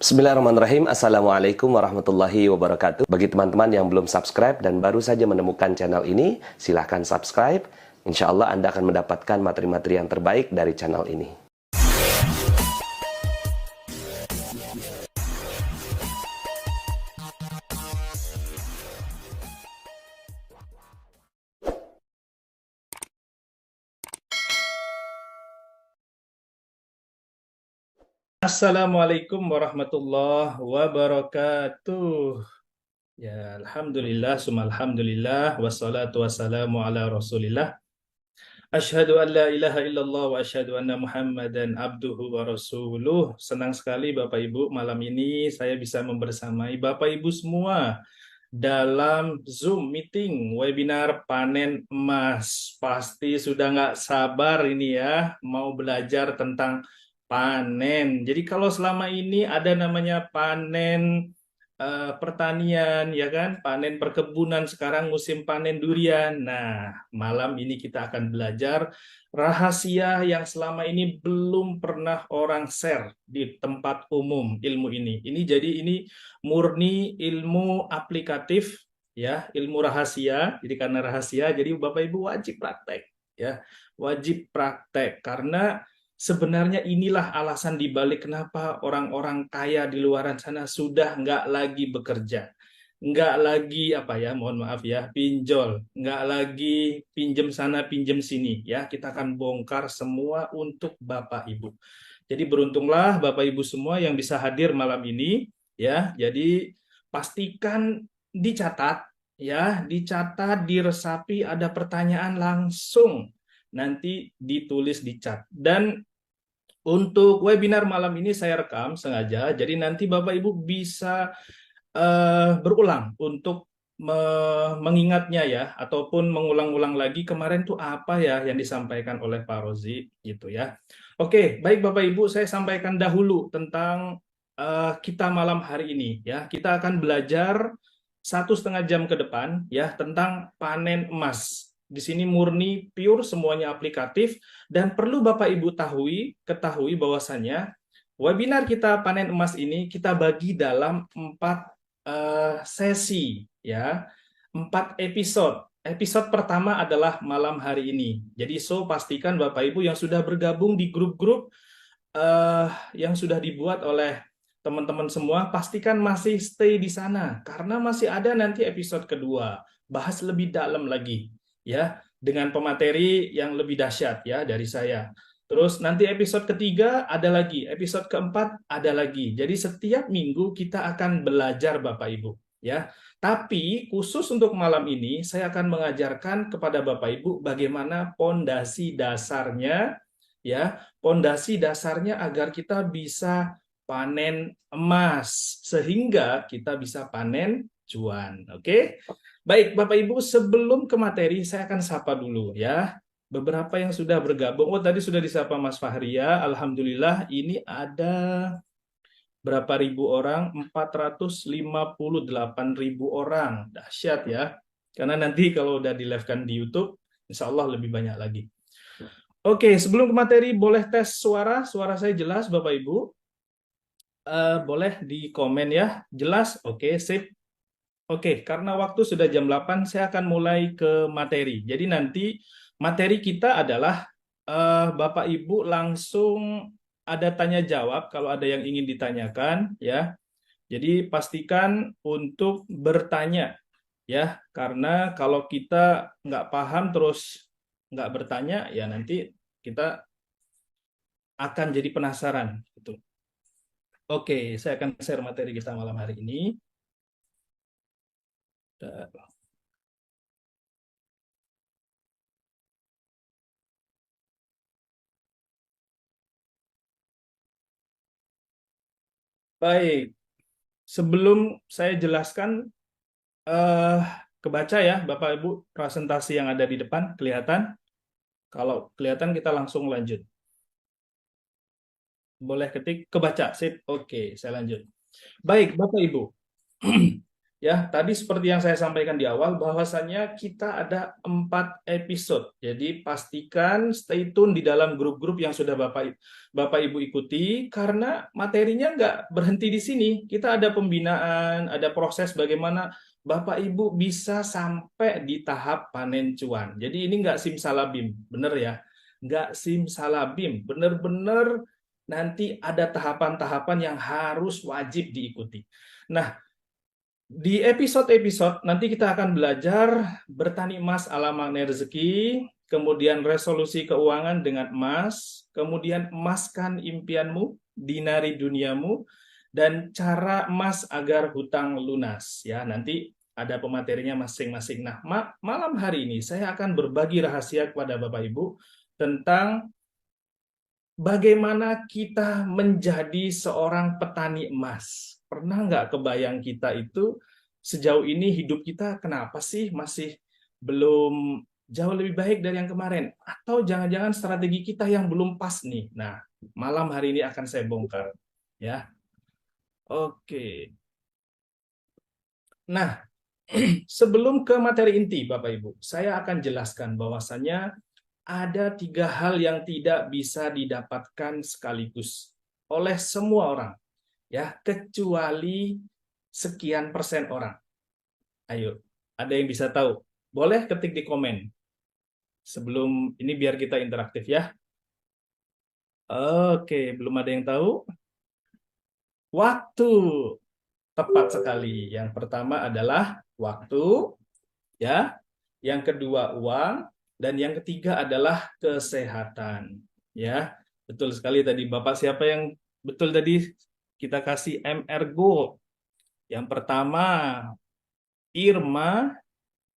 Bismillahirrahmanirrahim. Assalamualaikum warahmatullahi wabarakatuh. Bagi teman-teman yang belum subscribe dan baru saja menemukan channel ini, silahkan subscribe. Insya Allah Anda akan mendapatkan materi-materi yang terbaik dari channel ini. Assalamualaikum warahmatullahi wabarakatuh. Ya, alhamdulillah, alhamdulillah, wassalatu wassalamu ala rasulillah. Asyhadu an la ilaha illallah wa asyhadu anna muhammadan abduhu wa rasuluh. Senang sekali Bapak Ibu, malam ini saya bisa membersamai Bapak Ibu semua dalam Zoom meeting webinar panen emas. Pasti sudah nggak sabar ini ya, mau belajar tentang panen. Jadi kalau selama ini ada namanya panen pertanian, ya kan, panen perkebunan, sekarang musim panen durian. Nah, malam ini kita akan belajar rahasia yang selama ini belum pernah orang share di tempat umum ilmu ini. Ini murni ilmu aplikatif, ya, ilmu rahasia. Jadi karena rahasia, jadi Bapak Ibu wajib praktek, ya, wajib praktek karena sebenarnya inilah alasan dibalik kenapa orang-orang kaya di luar sana sudah nggak lagi bekerja, nggak lagi apa ya, mohon maaf ya, pinjol, nggak lagi pinjem sana pinjem sini, ya. Kita akan bongkar semua untuk Bapak Ibu. Jadi beruntunglah Bapak Ibu semua yang bisa hadir malam ini, ya. Jadi pastikan dicatat, ya, dicatat, diresapi, ada pertanyaan langsung nanti ditulis di chat. Dan untuk webinar malam ini saya rekam sengaja, jadi nanti Bapak Ibu bisa berulang untuk mengingatnya ya, ataupun mengulang-ulang lagi kemarin tuh apa ya yang disampaikan oleh Pak Rozi gitu ya. Oke, baik Bapak Ibu, saya sampaikan dahulu tentang kita malam hari ini ya. Kita akan belajar 1,5 jam ke depan ya tentang panen emas. Di sini murni pure, semuanya aplikatif, dan perlu Bapak Ibu ketahui bahwasannya webinar kita panen emas ini kita bagi dalam 4 sesi, ya, 4 episode. Episode pertama adalah malam hari ini. Jadi pastikan Bapak Ibu yang sudah bergabung di grup-grup yang sudah dibuat oleh teman-teman semua, pastikan masih stay di sana karena masih ada nanti episode kedua, bahas lebih dalam lagi, ya, dengan pemateri yang lebih dahsyat ya dari saya. Terus nanti episode ketiga ada lagi, episode keempat ada lagi. Jadi setiap minggu kita akan belajar Bapak Ibu, ya. Tapi khusus untuk malam ini saya akan mengajarkan kepada Bapak Ibu bagaimana pondasi dasarnya, ya, pondasi dasarnya agar kita bisa panen emas sehingga kita bisa panen cuan. Oke? Baik, Bapak Ibu, sebelum ke materi saya akan sapa dulu ya beberapa yang sudah bergabung. Oh, tadi sudah disapa Mas Fahria. Alhamdulillah, ini ada berapa ribu orang? 458.000 orang. Dahsyat ya. Karena nanti kalau udah di-live-kan di YouTube, insya Allah lebih banyak lagi. Oke, sebelum ke materi, boleh tes suara? Suara saya jelas, Bapak Ibu? Boleh di komen ya. Jelas? Oke, sip. Oke, karena waktu sudah jam 8, saya akan mulai ke materi. Jadi nanti materi kita adalah Bapak Ibu langsung ada tanya jawab kalau ada yang ingin ditanyakan ya. Jadi pastikan untuk bertanya ya, karena kalau kita nggak paham terus nggak bertanya ya nanti kita akan jadi penasaran gitu. Oke, saya akan share materi kita malam hari ini. Baik, sebelum saya jelaskan, eh, kebaca ya Bapak Ibu presentasi yang ada di depan, kelihatan? Kalau kelihatan kita langsung lanjut. Boleh ketik kebaca, sip. Oke, saya lanjut. Baik, Bapak Ibu. Ya, tadi seperti yang saya sampaikan di awal, bahwasanya kita ada 4 episode. Jadi pastikan stay tune di dalam grup-grup yang sudah Bapak Ibu ikuti, karena materinya nggak berhenti di sini. Kita ada pembinaan, ada proses bagaimana Bapak Ibu bisa sampai di tahap panen cuan. Jadi ini nggak simsalabim, bener ya? Nggak simsalabim, bener-bener nanti ada tahapan-tahapan yang harus wajib diikuti. Nah, di episode-episode nanti kita akan belajar bertani emas ala makna rezeki, kemudian resolusi keuangan dengan emas, kemudian emaskan impianmu, dinari duniamu, dan cara emas agar hutang lunas. Ya, nanti ada pematerinya masing-masing. Nah, malam hari ini saya akan berbagi rahasia kepada Bapak Ibu tentang bagaimana kita menjadi seorang petani emas. Pernah nggak kebayang kita itu sejauh ini hidup kita kenapa sih masih belum jauh lebih baik dari yang kemarin? Atau jangan-jangan strategi kita yang belum pas nih? Nah, malam hari ini akan saya bongkar. Ya, oke. Nah, sebelum ke materi inti, Bapak Ibu, saya akan jelaskan bahwasannya ada 3 hal yang tidak bisa didapatkan sekaligus oleh semua orang, ya, kecuali sekian persen orang. Ayo, ada yang bisa tahu? Boleh ketik di komen. Sebelum ini biar kita interaktif ya. Oke, belum ada yang tahu? Waktu. Tepat sekali. Yang pertama adalah waktu, ya. Yang kedua uang, dan yang ketiga adalah kesehatan, ya. Betul sekali tadi Bapak, siapa yang betul tadi kita kasih MR Gold. Yang pertama Irma,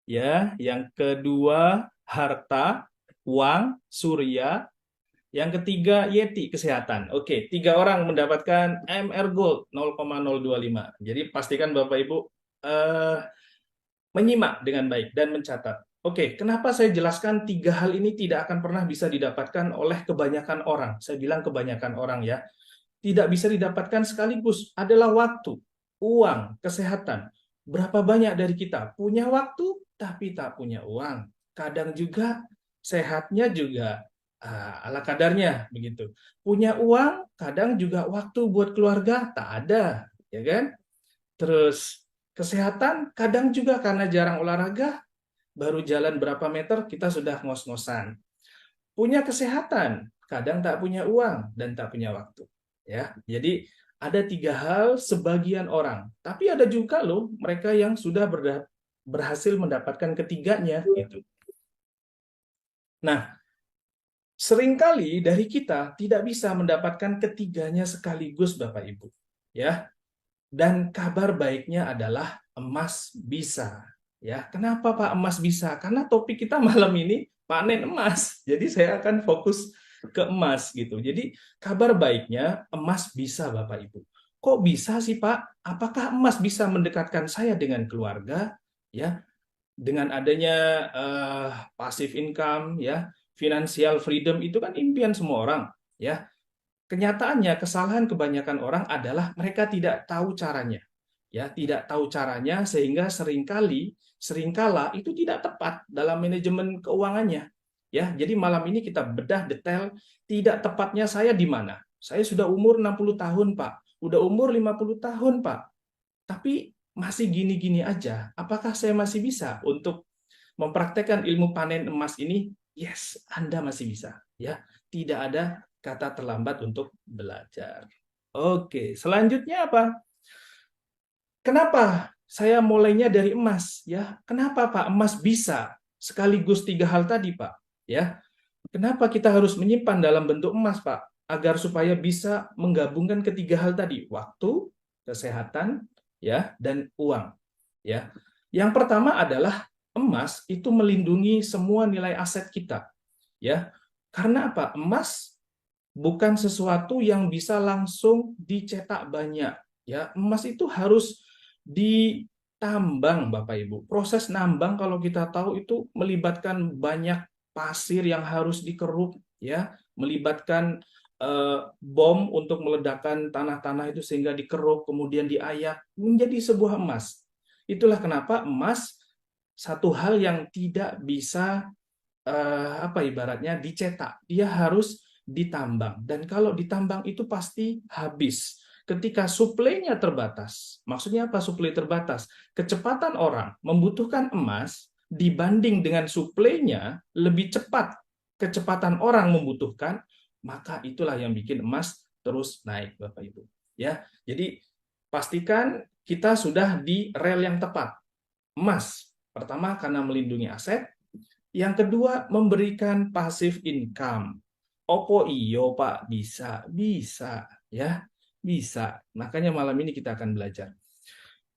ya. Yang kedua harta, uang, surya. Yang ketiga Yeti, kesehatan. Oke, 3 orang mendapatkan MR Gold 0,025. Jadi pastikan Bapak Ibu eh, menyimak dengan baik dan mencatat. Oke, kenapa saya jelaskan 3 hal ini tidak akan pernah bisa didapatkan oleh kebanyakan orang? Saya bilang kebanyakan orang ya. Tidak bisa didapatkan sekaligus adalah waktu, uang, kesehatan. Berapa banyak dari kita punya waktu tapi tak punya uang. Kadang juga sehatnya juga ala kadarnya begitu. Punya uang, kadang juga waktu buat keluarga tak ada, ya kan? Terus kesehatan kadang juga karena jarang olahraga, baru jalan berapa meter kita sudah ngos-ngosan. Punya kesehatan, kadang tak punya uang dan tak punya waktu. Ya, jadi ada 3 hal sebagian orang, tapi ada juga loh mereka yang sudah berhasil mendapatkan ketiganya gitu. Nah, seringkali dari kita tidak bisa mendapatkan ketiganya sekaligus, Bapak Ibu. Ya, dan kabar baiknya adalah emas bisa. Ya, kenapa Pak emas bisa? Karena topik kita malam ini panen emas. Jadi saya akan fokus ke emas gitu. Jadi kabar baiknya emas bisa Bapak Ibu. Kok bisa sih Pak? Apakah emas bisa mendekatkan saya dengan keluarga? Ya, dengan adanya passive income, ya, financial freedom itu kan impian semua orang, ya. Kenyataannya kesalahan kebanyakan orang adalah mereka tidak tahu caranya. Ya, tidak tahu caranya sehingga seringkala itu tidak tepat dalam manajemen keuangannya. Ya, jadi malam ini kita bedah detail tidak tepatnya saya di mana. Saya sudah umur 60 tahun, Pak. Udah umur 50 tahun, Pak. Tapi masih gini-gini aja. Apakah saya masih bisa untuk mempraktekkan ilmu panen emas ini? Yes, Anda masih bisa. Ya, tidak ada kata terlambat untuk belajar. Oke, selanjutnya apa? Kenapa saya mulainya dari emas? Ya, kenapa Pak emas bisa sekaligus 3 hal tadi, Pak? Ya, kenapa kita harus menyimpan dalam bentuk emas, Pak? Agar supaya bisa menggabungkan ketiga hal tadi, waktu, kesehatan, ya, dan uang. Ya, yang pertama adalah emas itu melindungi semua nilai aset kita. Ya, karena apa? Emas bukan sesuatu yang bisa langsung dicetak banyak. Ya, emas itu harus ditambang, Bapak Ibu. Proses nambang kalau kita tahu itu melibatkan banyak pasir yang harus dikeruk, ya, melibatkan bom untuk meledakkan tanah-tanah itu sehingga dikeruk kemudian diayak menjadi sebuah emas. Itulah kenapa emas satu hal yang tidak bisa ibaratnya dicetak, dia harus ditambang. Dan kalau ditambang itu pasti habis. Ketika suplainya terbatas, maksudnya apa suplai terbatas? Kecepatan orang membutuhkan emas dibanding dengan suplainya lebih cepat kecepatan orang membutuhkan, maka itulah yang bikin emas terus naik, Bapak Ibu. Ya, jadi pastikan kita sudah di rel yang tepat. Emas, pertama karena melindungi aset, yang kedua, memberikan passive income. Opo iyo, Pak? Bisa, bisa, ya, bisa. Makanya malam ini kita akan belajar.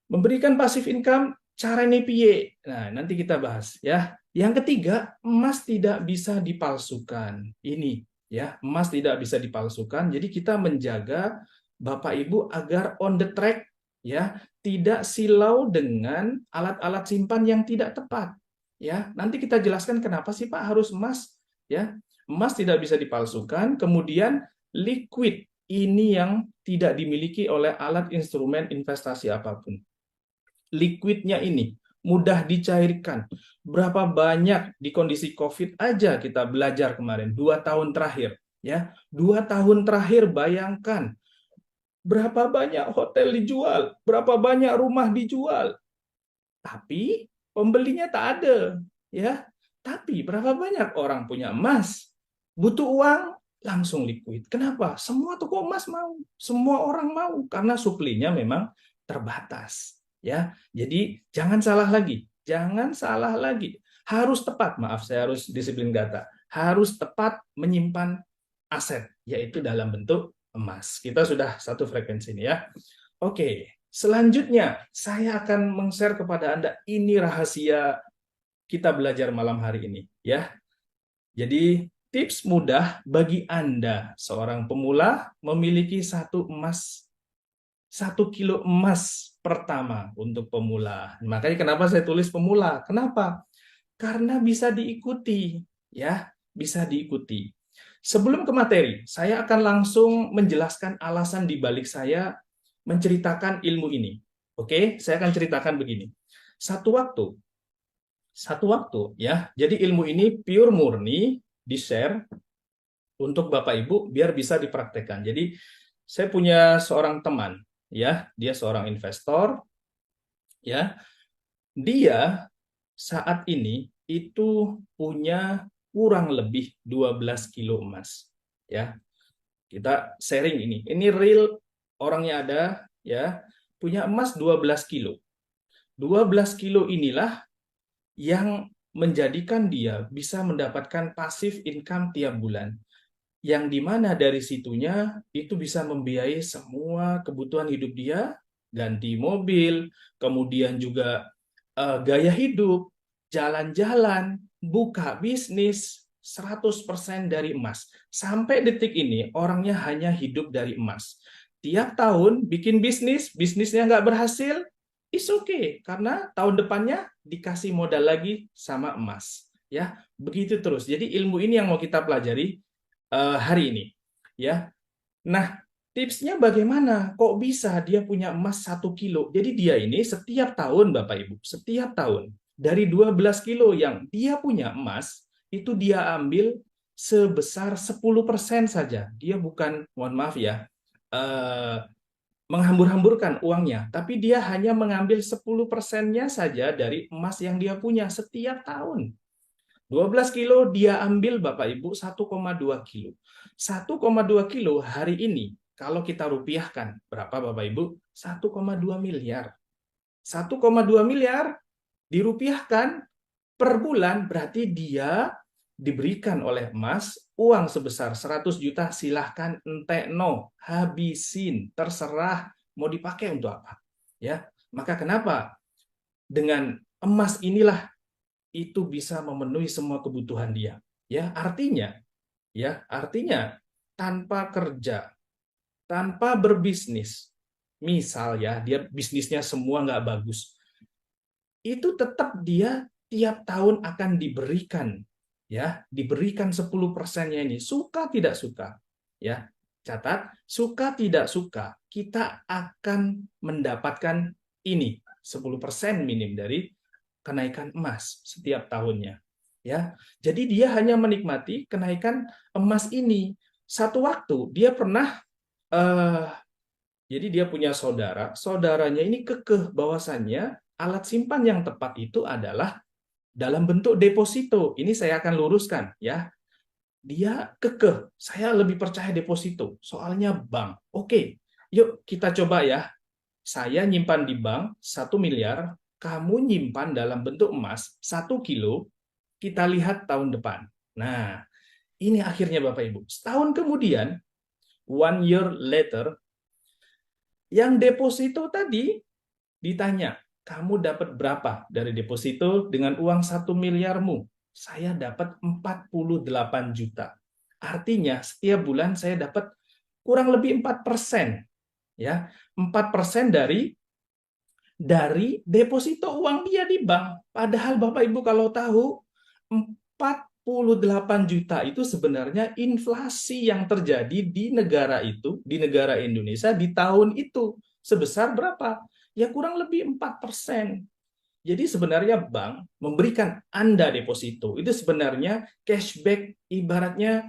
Memberikan passive income, cara piye. Nah, nanti kita bahas, ya. Yang ketiga, emas tidak bisa dipalsukan. Ini, ya, emas tidak bisa dipalsukan. Jadi kita menjaga Bapak Ibu agar on the track, ya, tidak silau dengan alat-alat simpan yang tidak tepat. Ya, nanti kita jelaskan kenapa sih Pak harus emas, ya. Emas tidak bisa dipalsukan, kemudian liquid ini yang tidak dimiliki oleh alat instrumen investasi apapun. Liquidnya ini mudah dicairkan. Berapa banyak di kondisi COVID aja kita belajar kemarin 2 tahun terakhir, ya. 2 tahun terakhir bayangkan berapa banyak hotel dijual, berapa banyak rumah dijual, tapi pembelinya tak ada, ya. Tapi berapa banyak orang punya emas, butuh uang, langsung liquid. Kenapa? Semua toko emas mau, semua orang mau karena suplainya memang terbatas, ya. Jadi jangan salah lagi, jangan salah lagi. Harus tepat, maaf saya harus disiplin kata. Harus tepat menyimpan aset, yaitu dalam bentuk emas. Kita sudah satu frekuensi ini, ya. Oke. Selanjutnya, saya akan meng-share kepada Anda, ini rahasia kita belajar malam hari ini, ya. Jadi, tips mudah bagi Anda, seorang pemula, memiliki 1 kilo emas pertama untuk pemula. Makanya kenapa saya tulis pemula? Kenapa? Karena bisa diikuti, ya, bisa diikuti. Sebelum ke materi, saya akan langsung menjelaskan alasan di balik saya menceritakan ilmu ini. Oke, saya akan ceritakan begini. Satu waktu ya. Jadi ilmu ini pure murni di-share untuk Bapak Ibu biar bisa dipraktekkan. Jadi saya punya seorang teman, ya, dia seorang investor, ya. Dia saat ini itu punya kurang lebih 12 kilo emas, ya. Kita sharing ini. Ini real orangnya ada, ya, punya emas 12 kilo. 12 kilo inilah yang menjadikan dia bisa mendapatkan passive income tiap bulan. Yang dimana dari situnya itu bisa membiayai semua kebutuhan hidup dia, ganti mobil, kemudian juga gaya hidup, jalan-jalan, buka bisnis, 100% dari emas. Sampai detik ini orangnya hanya hidup dari emas. Tiap tahun bikin bisnis, bisnisnya nggak berhasil, it's okay, karena tahun depannya dikasih modal lagi sama emas. Ya, begitu terus. Jadi ilmu ini yang mau kita pelajari hari ini. Ya, nah tipsnya bagaimana? Kok bisa dia punya emas 1 kilo? Jadi dia ini setiap tahun, Bapak Ibu, setiap tahun dari 12 kilo yang dia punya emas, itu dia ambil sebesar 10% saja. Dia bukan, mohon maaf ya, menghambur-hamburkan uangnya, tapi dia hanya mengambil 10%-nya saja dari emas yang dia punya setiap tahun. 12 kilo dia ambil Bapak Ibu 1,2 kilo. 1,2 kilo hari ini kalau kita rupiahkan berapa Bapak Ibu? 1,2 miliar. 1,2 miliar dirupiahkan per bulan berarti dia diberikan oleh emas uang sebesar 100 juta, silahkan entekno, habisin, terserah mau dipakai untuk apa. Ya, maka kenapa dengan emas inilah itu bisa memenuhi semua kebutuhan dia. Ya, artinya tanpa kerja, tanpa berbisnis, misal ya dia bisnisnya semua nggak bagus, itu tetap dia tiap tahun akan diberikan, ya, diberikan 10%-nya ini, suka tidak suka, ya. Catat, suka tidak suka, kita akan mendapatkan ini 10% minim dari kenaikan emas setiap tahunnya. Ya, jadi dia hanya menikmati kenaikan emas ini. Satu waktu dia pernah, jadi dia punya saudara, saudaranya ini kekeh bahwasannya alat simpan yang tepat itu adalah dalam bentuk deposito. Ini saya akan luruskan ya. Dia kekeh, saya lebih percaya deposito, soalnya bank. Oke, yuk kita coba ya. Saya nyimpan di bank 1 miliar, kamu nyimpan dalam bentuk emas 1 kilo, kita lihat tahun depan. Nah, ini akhirnya Bapak Ibu. Setahun kemudian, 1 year later, yang deposito tadi ditanya, kamu dapat berapa dari deposito dengan uang 1 miliarmu? Saya dapat 48 juta. Artinya setiap bulan saya dapat kurang lebih 4%. Ya, 4% dari deposito uang dia di bank. Padahal Bapak Ibu kalau tahu 48 juta itu sebenarnya inflasi yang terjadi di negara itu, di negara Indonesia di tahun itu sebesar berapa? Ya kurang lebih 4%. Jadi sebenarnya bank memberikan Anda deposito itu sebenarnya cashback, ibaratnya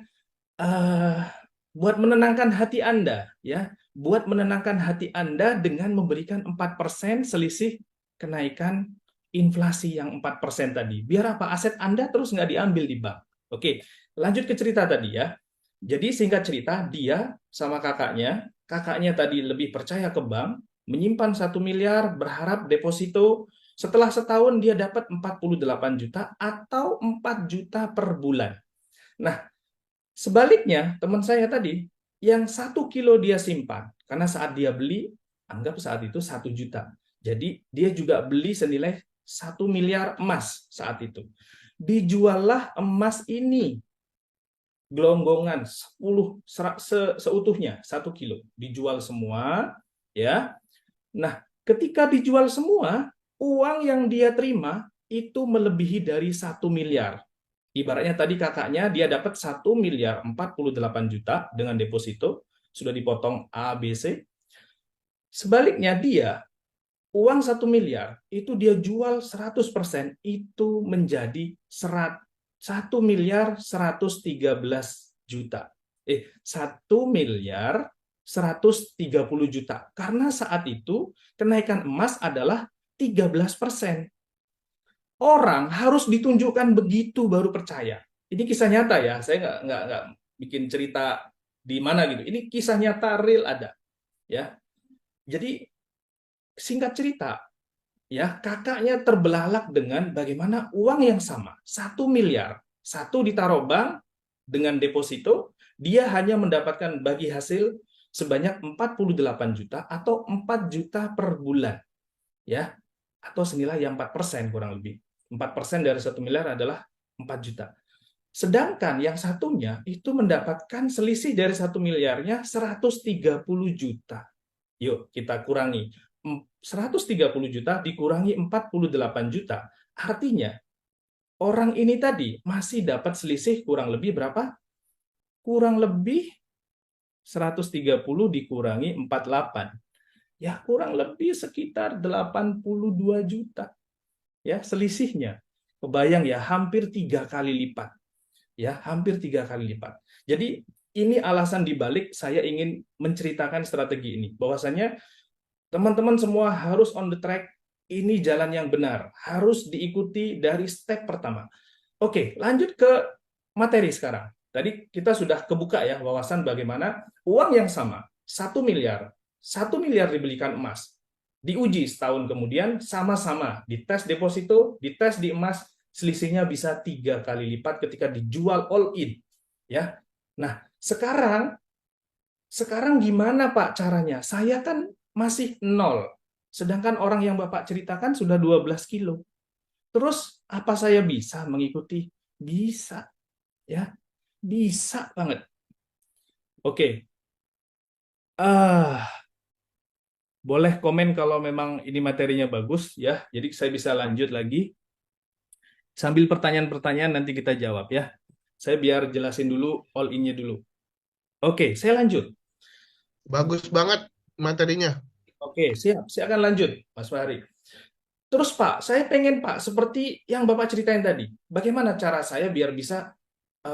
buat menenangkan hati Anda, ya, buat menenangkan hati Anda dengan memberikan 4% selisih kenaikan inflasi yang 4% tadi. Biar apa? Aset Anda terus nggak diambil di bank. Oke, lanjut ke cerita tadi ya. Jadi singkat cerita, dia sama kakaknya tadi lebih percaya ke bank, menyimpan 1 miliar, berharap deposito, setelah setahun dia dapat 48 juta atau 4 juta per bulan. Nah, sebaliknya, teman saya tadi, yang 1 kilo dia simpan, karena saat dia beli, anggap saat itu 1 juta. Jadi dia juga beli senilai 1 miliar emas saat itu. Dijuallah emas ini, gelonggongan 10 seutuhnya 1 kilo. Dijual semua, ya. Nah, ketika dijual semua, uang yang dia terima itu melebihi dari 1 miliar. Ibaratnya tadi kakaknya dia dapat 1 miliar 48 juta dengan deposito, sudah dipotong A, B, C. Sebaliknya dia, uang 1 miliar itu dia jual 100%, itu menjadi 1 miliar 113 juta. 1 miliar 130 juta. Karena saat itu kenaikan emas adalah 13%. Orang harus ditunjukkan begitu baru percaya. Ini kisah nyata ya, saya nggak bikin cerita di mana gitu. Ini kisah nyata real ada, ya. Jadi singkat cerita, ya kakaknya terbelalak dengan bagaimana uang yang sama 1 miliar, satu ditaruh bank dengan deposito, dia hanya mendapatkan bagi hasil sebanyak 48 juta atau 4 juta per bulan, ya, atau senilai yang 4% kurang lebih. 4% dari 1 miliar adalah 4 juta. Sedangkan yang satunya itu mendapatkan selisih dari 1 miliarnya 130 juta. Yuk kita kurangi. 130 juta dikurangi 48 juta. Artinya orang ini tadi masih dapat selisih kurang lebih berapa? Kurang lebih 130 dikurangi 48. Ya kurang lebih sekitar 82 juta. Ya selisihnya, kebayang ya, hampir 3 kali lipat, ya hampir 3 kali lipat. Jadi ini alasan dibalik saya ingin menceritakan strategi ini, bahwasanya teman-teman semua harus on the track, ini jalan yang benar, harus diikuti dari step pertama. Oke, lanjut ke materi sekarang. Tadi kita sudah kebuka ya wawasan bagaimana uang yang sama 1 miliar, 1 miliar dibelikan emas, diuji setahun kemudian sama-sama dites deposito, dites di emas, selisihnya bisa 3 kali lipat ketika dijual all in, ya. Nah, sekarang gimana Pak caranya? Saya kan masih nol, sedangkan orang yang Bapak ceritakan sudah 12 kilo. Terus apa saya bisa mengikuti? Bisa, ya, bisa banget. Oke, boleh komen kalau memang ini materinya bagus ya. Jadi saya bisa lanjut lagi. Sambil pertanyaan-pertanyaan nanti kita jawab ya. Saya biar jelasin dulu all in-nya dulu. Oke, saya lanjut. Bagus banget materinya. Oke, siap. Saya akan lanjut, Mas Fahri. Terus Pak, saya pengen Pak, seperti yang Bapak ceritain tadi. Bagaimana cara saya biar bisa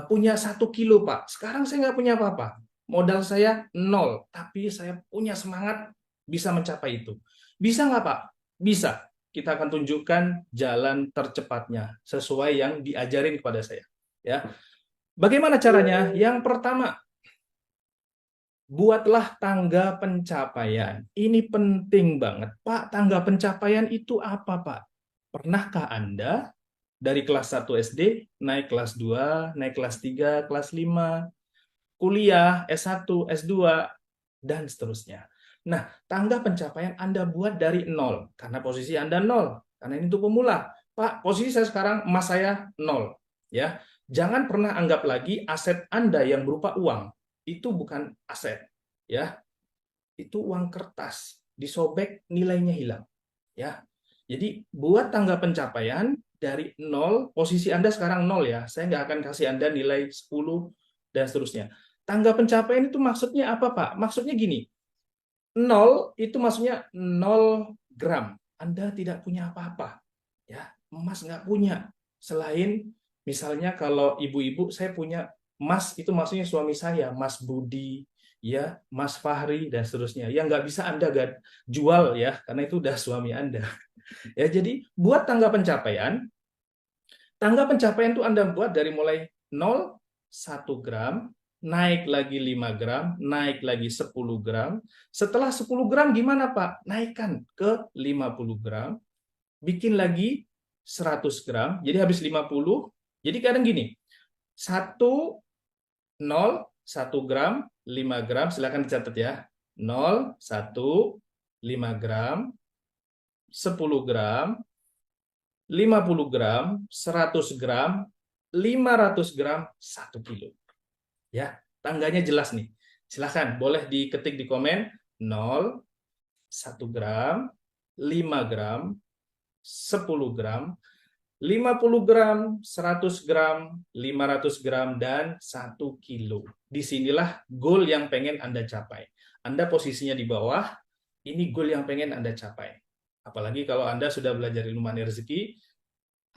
punya 1 kilo Pak? Sekarang saya nggak punya apa-apa. Modal saya nol, tapi saya punya semangat bisa mencapai itu. Bisa nggak Pak? Bisa. Kita akan tunjukkan jalan tercepatnya sesuai yang diajarin kepada saya. Ya, bagaimana caranya? Yang pertama, buatlah tangga pencapaian. Ini penting banget. Pak, tangga pencapaian itu apa, Pak? Pernahkah Anda dari kelas 1 SD naik kelas 2, naik kelas 3, kelas 5, kuliah, S1, S2, dan seterusnya. Nah, tangga pencapaian Anda buat dari nol, karena posisi Anda nol. Karena ini untuk pemula. Pak, posisi saya sekarang, emas saya nol. Ya, jangan pernah anggap lagi aset Anda yang berupa uang itu bukan aset, ya, itu uang kertas, disobek nilainya hilang, ya. Jadi buat tangga pencapaian dari nol, posisi Anda sekarang nol ya, saya nggak akan kasih Anda nilai 10 dan seterusnya. Tangga pencapaian itu maksudnya apa Pak? Maksudnya gini, nol itu maksudnya 0 gram. Anda tidak punya apa-apa, ya, emas nggak punya. Selain misalnya kalau ibu-ibu, saya punya emas, itu maksudnya suami saya, Mas Budi, ya, Mas Fahri, dan seterusnya. Yang nggak bisa Anda jual ya, karena itu udah suami Anda. Ya, jadi buat tangga pencapaian itu Anda buat dari mulai 0, 1 gram, naik lagi 5 gram, naik lagi 10 gram. Setelah 10 gram gimana Pak? Naikkan ke 50 gram, bikin lagi 100 gram, jadi habis 50. Jadi kadang gini, 1, 0, 1 gram, 5 gram, silakan dicatat ya. 0, 1, 5 gram, 10 gram, 50 gram, 100 gram, 500 gram, 1 kilo. Ya, tangganya jelas nih. Silahkan, boleh diketik di komen 0, 1 gram, 5 gram, 10 gram, 50 gram, 100 gram, 500 gram, dan 1 kilo. Disinilah goal yang pengen Anda capai. Anda posisinya di bawah, ini goal yang pengen Anda capai. Apalagi kalau Anda sudah belajar ilmu money rezeki,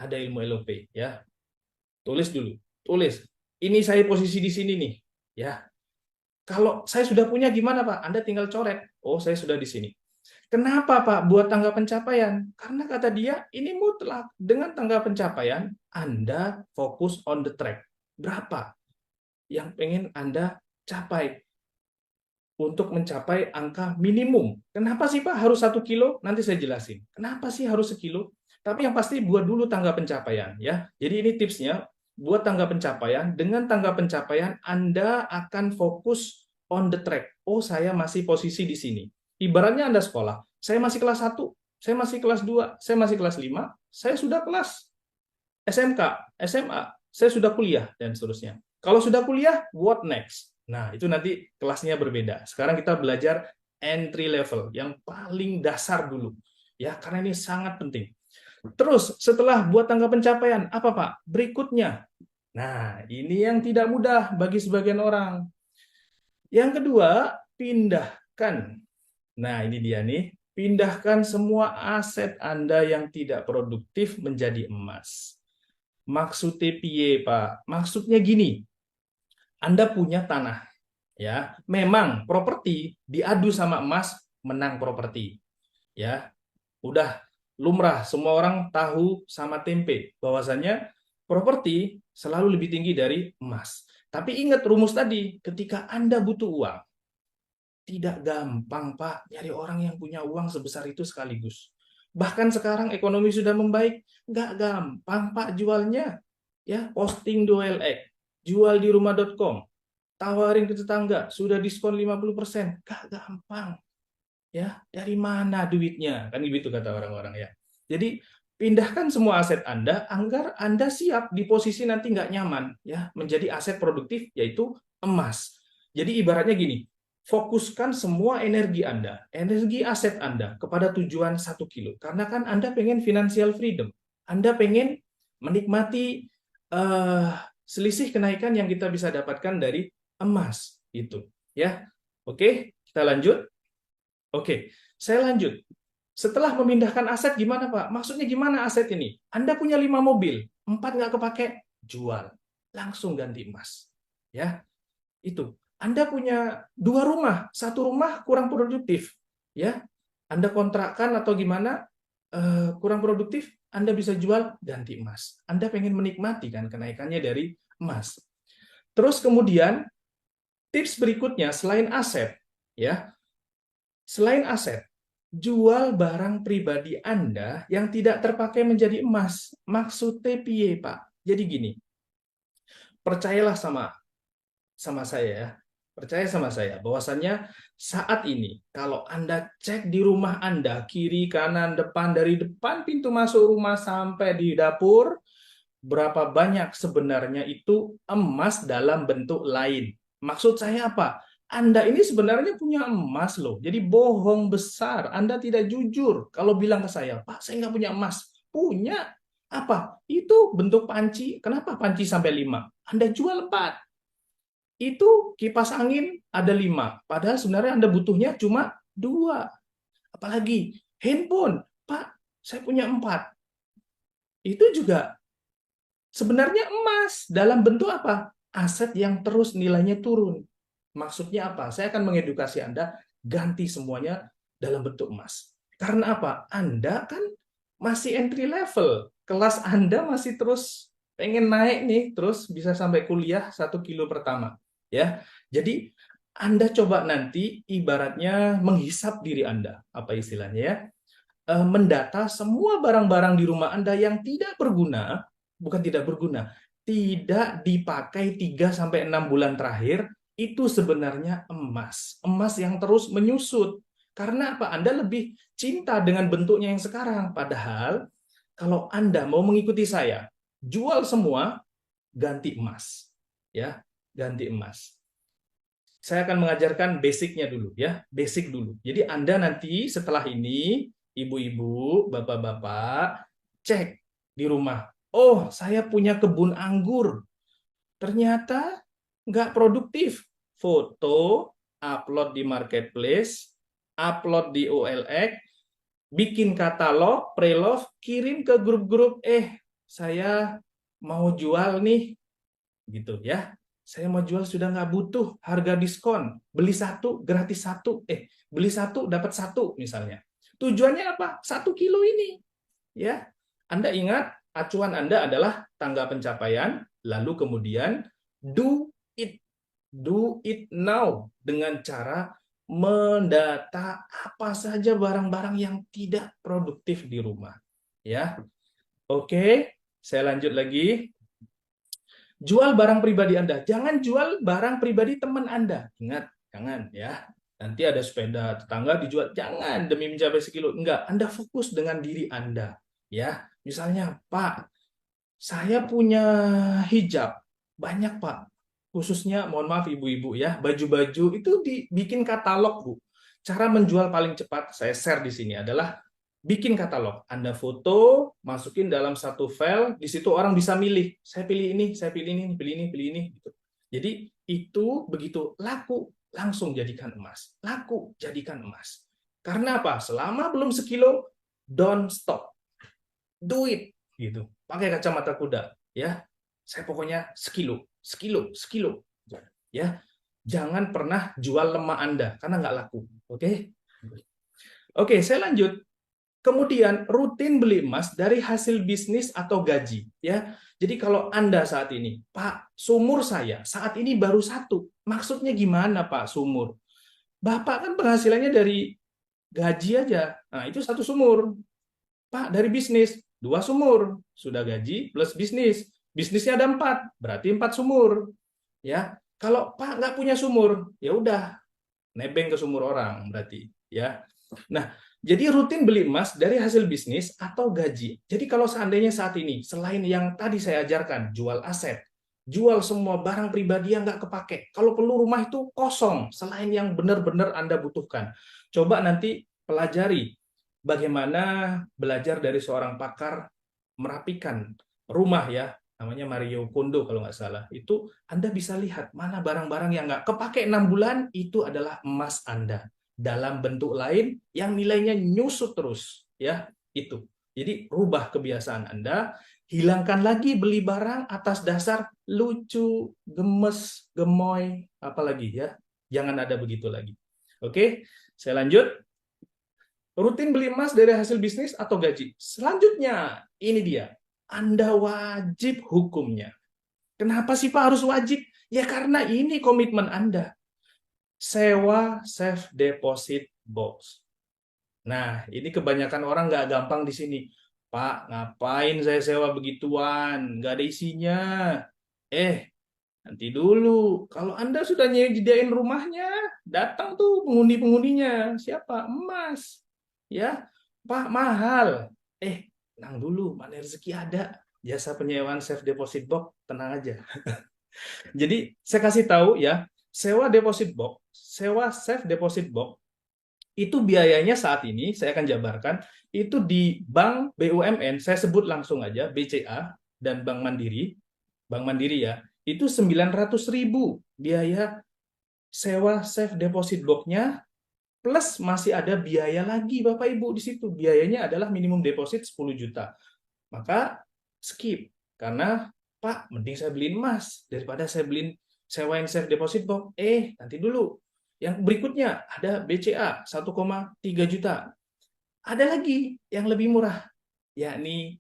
ada ilmu LOP ya. Tulis dulu, tulis. Ini saya posisi di sini nih, ya. Kalau saya sudah punya gimana Pak? Anda tinggal coret. Oh, saya sudah di sini. Kenapa Pak buat tangga pencapaian? Karena kata dia, ini mutlak. Dengan tangga pencapaian, Anda fokus on the track. Berapa yang pengen Anda capai untuk mencapai angka minimum? Kenapa sih Pak harus 1 kilo? Nanti saya jelasin. Kenapa sih harus 1 kilo? Tapi yang pasti buat dulu tangga pencapaian ya. Jadi ini tipsnya, buat tangga pencapaian. Dengan tangga pencapaian Anda akan fokus on the track. Oh, saya masih posisi di sini. Ibaratnya Anda sekolah, saya masih kelas 1, saya masih kelas 2, saya masih kelas 5, saya sudah kelas SMK, SMA, saya sudah kuliah, dan seterusnya. Kalau sudah kuliah, what next? Nah, itu nanti kelasnya berbeda. Sekarang kita belajar entry level, yang paling dasar dulu. Ya, karena ini sangat penting. Terus, setelah buat tangga pencapaian, apa Pak? Berikutnya. Nah, ini yang tidak mudah bagi sebagian orang. Yang kedua, pindahkan. Nah, ini dia nih. Pindahkan semua aset Anda yang tidak produktif menjadi emas. Maksudnya piye, Pak? Maksudnya gini, Anda punya tanah, ya. Memang properti diadu sama emas menang properti, ya. Udah lumrah, semua orang tahu sama tempe bahwasannya properti selalu lebih tinggi dari emas. Tapi ingat rumus tadi, ketika Anda butuh uang, tidak gampang, Pak, nyari orang yang punya uang sebesar itu sekaligus. Bahkan sekarang ekonomi sudah membaik, nggak gampang, Pak, jualnya. Ya, posting 2LX, jual di rumah.com, tawarin ke tetangga, sudah diskon 50%. Nggak gampang. Ya, dari mana duitnya? Kan begitu kata orang-orang ya. Jadi, pindahkan semua aset Anda agar Anda siap di posisi nanti nggak nyaman, ya, menjadi aset produktif, yaitu emas. Jadi ibaratnya gini, fokuskan semua energi Anda, energi aset Anda kepada tujuan 1 kilo. Karena kan Anda pengen financial freedom. Anda pengen menikmati selisih kenaikan yang kita bisa dapatkan dari emas. Itu. Ya. Oke, kita lanjut. Oke, saya lanjut. Setelah memindahkan aset gimana Pak? Maksudnya gimana aset ini? Anda punya 5 mobil, 4 nggak kepake, jual. Langsung ganti emas. Ya, itu. Anda punya 2 rumah, 1 rumah kurang produktif. Ya, Anda kontrakkan atau gimana, kurang produktif, Anda bisa jual, ganti emas. Anda pengen menikmati kan kenaikannya dari emas. Terus kemudian, tips berikutnya, selain aset, ya, selain aset, jual barang pribadi Anda yang tidak terpakai menjadi emas. Maksudnya piye, Pak? Jadi gini, percayalah sama saya ya. Percaya sama saya bahwasannya saat ini kalau Anda cek di rumah Anda, kiri, kanan, depan, dari depan pintu masuk rumah sampai di dapur, berapa banyak sebenarnya itu emas dalam bentuk lain. Maksud saya apa? Anda ini sebenarnya punya emas loh. Jadi bohong besar. Anda tidak jujur kalau bilang ke saya, Pak, saya nggak punya emas. Punya. Apa? Itu bentuk panci. Kenapa panci sampai 5? Anda jual 4. Itu kipas angin ada 5. Padahal sebenarnya Anda butuhnya cuma 2. Apalagi handphone. Pak, saya punya 4. Itu juga sebenarnya emas dalam bentuk apa? Aset yang terus nilainya turun. Maksudnya apa? Saya akan mengedukasi Anda ganti semuanya dalam bentuk emas. Karena apa? Anda kan masih entry level. Kelas Anda masih terus pengen naik nih, terus bisa sampai kuliah 1 kilo pertama. Ya. Jadi Anda coba nanti ibaratnya menghisap diri Anda. Apa istilahnya ya? Mendata semua barang-barang di rumah Anda yang tidak berguna, bukan tidak berguna, tidak dipakai 3 sampai 6 bulan terakhir, itu sebenarnya emas. Emas yang terus menyusut. Karena apa? Anda lebih cinta dengan bentuknya yang sekarang. Padahal kalau Anda mau mengikuti saya, jual semua, ganti emas. Ya, ganti emas. Saya akan mengajarkan basicnya dulu ya, basic dulu. Jadi Anda nanti setelah ini, ibu-ibu, bapak-bapak, cek di rumah. Oh, saya punya kebun anggur. Ternyata nggak produktif. Foto, upload di marketplace, upload di OLX, bikin katalog, pre-love, kirim ke grup-grup. Saya mau jual nih, gitu ya. Saya mau jual sudah nggak butuh, harga diskon, beli 1 gratis 1, beli 1 dapat 1 misalnya. Tujuannya apa? 1 kilo ini, ya. Anda ingat acuan Anda adalah tangga pencapaian, lalu kemudian do it, now dengan cara mendata apa saja barang-barang yang tidak produktif di rumah, ya. Oke, saya lanjut lagi. Jual barang pribadi Anda. Jangan jual barang pribadi teman Anda. Ingat, jangan ya. Nanti ada sepeda tetangga dijual. Jangan demi mencapai 1 kilo. Enggak, Anda fokus dengan diri Anda. Ya, misalnya, Pak, saya punya hijab. Banyak, Pak. Khususnya, mohon maaf ibu-ibu ya, baju-baju itu dibikin katalog, Bu. Cara menjual paling cepat, saya share di sini adalah bikin katalog. Anda foto, masukin dalam satu file, di situ orang bisa milih. Saya pilih ini, saya pilih ini, pilih ini, pilih ini. Gitu. Jadi itu begitu laku, langsung jadikan emas. Laku, jadikan emas. Karena apa? Selama belum 1 kilo, don't stop. Do it. Gitu. Pakai kacamata kuda. Ya, saya pokoknya 1 kilo, 1 kilo, 1 kilo. Ya, jangan pernah jual lemah Anda, karena nggak laku. Oke? Oke, saya lanjut. Kemudian rutin beli emas dari hasil bisnis atau gaji, ya. Jadi kalau Anda saat ini, Pak, sumur saya saat ini baru 1. Maksudnya gimana, Pak, sumur? Bapak kan penghasilannya dari gaji aja. Nah, itu 1 sumur. Pak, dari bisnis 2 sumur. Sudah gaji plus bisnis. Bisnisnya ada 4, berarti 4 sumur. Ya. Kalau Pak nggak punya sumur, ya udah nebeng ke sumur orang berarti, ya. Nah, jadi rutin beli emas dari hasil bisnis atau gaji. Jadi kalau seandainya saat ini, selain yang tadi saya ajarkan, jual aset, jual semua barang pribadi yang nggak kepake. Kalau perlu rumah itu kosong, selain yang benar-benar Anda butuhkan. Coba nanti pelajari bagaimana belajar dari seorang pakar merapikan rumah ya, namanya Mario Kondo kalau nggak salah. Itu Anda bisa lihat mana barang-barang yang nggak kepake 6 bulan, itu adalah emas Anda. dalam bentuk lain yang nilainya nyusut terus, ya. Itu. Jadi rubah kebiasaan Anda, hilangkan lagi beli barang atas dasar lucu, gemes, gemoy, apalagi ya. Jangan ada begitu lagi. Oke, saya lanjut. Rutin beli emas dari hasil bisnis atau gaji? Selanjutnya, ini dia. Anda wajib hukumnya. Kenapa sih Pak harus wajib? Ya karena ini komitmen Anda. Sewa safe deposit box. Nah, ini kebanyakan orang nggak gampang di sini. Pak, ngapain saya sewa begituan? Nggak ada isinya. Nanti dulu. Kalau Anda sudah nyediain rumahnya, datang tuh penghuni-penghuninya. Siapa? Emas. Ya, Pak, mahal. Tenang dulu, mana rezeki ada. Jasa penyewaan safe deposit box, tenang aja. Jadi, saya kasih tahu ya, sewa safe deposit box itu biayanya saat ini saya akan jabarkan itu di Bank BUMN, saya sebut langsung aja BCA dan Bank Mandiri ya, itu 900.000 biaya sewa safe deposit box-nya, plus masih ada biaya lagi Bapak Ibu di situ. Biayanya adalah minimum deposit 10 juta. Maka skip karena Pak, mending saya beliin emas daripada saya sewain safe deposit box. Nanti dulu. Yang berikutnya ada BCA 1,3 juta. Ada lagi yang lebih murah, yakni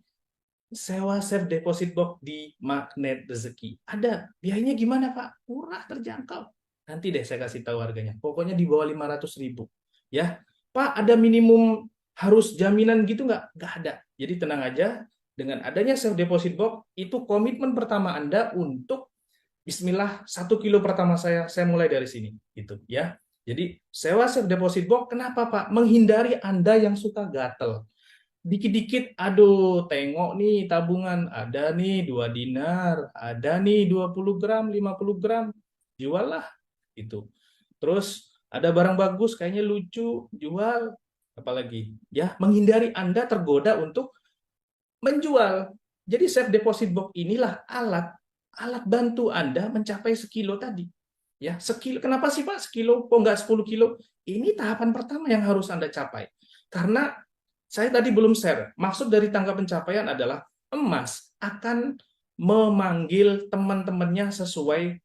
sewa safe deposit box di Magnet Rezeki. Ada. Biayanya gimana Pak? Murah, terjangkau. Nanti deh saya kasih tahu harganya. Pokoknya di bawah 500.000. Ya, Pak, ada minimum harus jaminan gitu nggak? Nggak ada. Jadi tenang aja. Dengan adanya safe deposit box, itu komitmen pertama Anda untuk Bismillah 1 kilo pertama saya mulai dari sini, gitu ya. Jadi sewa safe deposit box, kenapa Pak? Menghindari Anda yang suka gatel. Dikit-dikit, aduh, tengok nih tabungan, ada nih 2 dinar, ada nih 20 gram, 50 gram, jual lah, gitu. Terus ada barang bagus, kayaknya lucu, jual, apalagi ya, menghindari Anda tergoda untuk menjual. Jadi safe deposit box inilah alat bantu Anda mencapai sekilo tadi. Ya, sekilo. Kenapa sih Pak sekilo? Kok nggak 10 kilo? Ini tahapan pertama yang harus Anda capai. Karena saya tadi belum share. Maksud dari tangga pencapaian adalah emas akan memanggil teman-temannya sesuai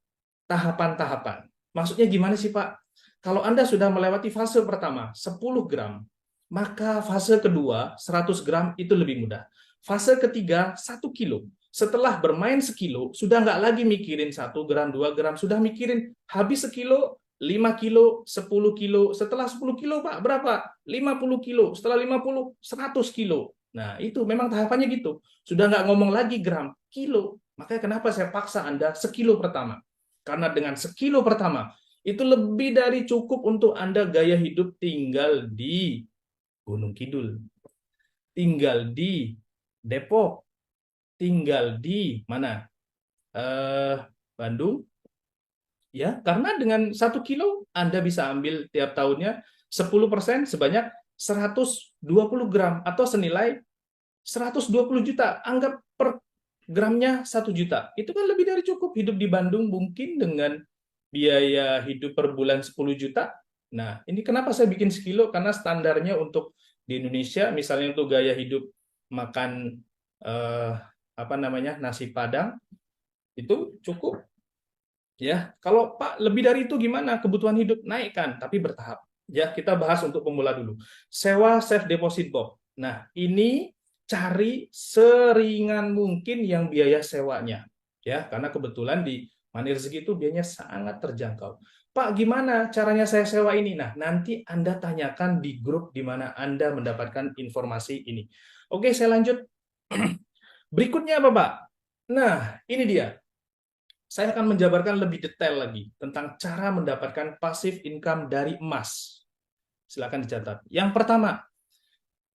tahapan-tahapan. Maksudnya gimana sih Pak? Kalau Anda sudah melewati fase pertama, 10 gram, maka fase kedua, 100 gram, itu lebih mudah. Fase ketiga, 1 kilo. Setelah bermain sekilo, sudah nggak lagi mikirin 1 gram, 2 gram, sudah mikirin habis sekilo, 5 kilo, 10 kilo. Setelah 10 kilo, Pak, berapa? 50 kilo. Setelah 50, 100 kilo. Nah, itu memang tahapannya gitu. Sudah nggak ngomong lagi gram, kilo. Makanya kenapa saya paksa Anda sekilo pertama. Karena dengan sekilo pertama, itu lebih dari cukup untuk Anda gaya hidup tinggal di Gunung Kidul, tinggal di Depok, tinggal di mana? Bandung, ya. Karena dengan 1 kilo Anda bisa ambil tiap tahunnya 10% sebanyak 120 gram atau senilai 120 juta. Anggap per gramnya 1 juta. Itu kan lebih dari cukup hidup di Bandung mungkin dengan biaya hidup per bulan 10 juta. Nah, ini kenapa saya bikin sekilo? Karena standarnya untuk di Indonesia, misalnya untuk gaya hidup makan apa namanya nasi Padang, itu cukup. Ya, kalau Pak lebih dari itu gimana? Kebutuhan hidup naikkan, tapi bertahap. Ya, kita bahas untuk pemula dulu. Sewa safe deposit box. Nah, ini cari seringan mungkin yang biaya sewanya. Ya, karena kebetulan di Mandiri Rezeki itu biayanya sangat terjangkau. Pak, gimana caranya saya sewa ini? Nah, nanti Anda tanyakan di grup di mana Anda mendapatkan informasi ini. Oke, saya lanjut. Berikutnya apa, Pak? Nah, ini dia. Saya akan menjabarkan lebih detail lagi tentang cara mendapatkan passive income dari emas. Silakan dicatat. Yang pertama,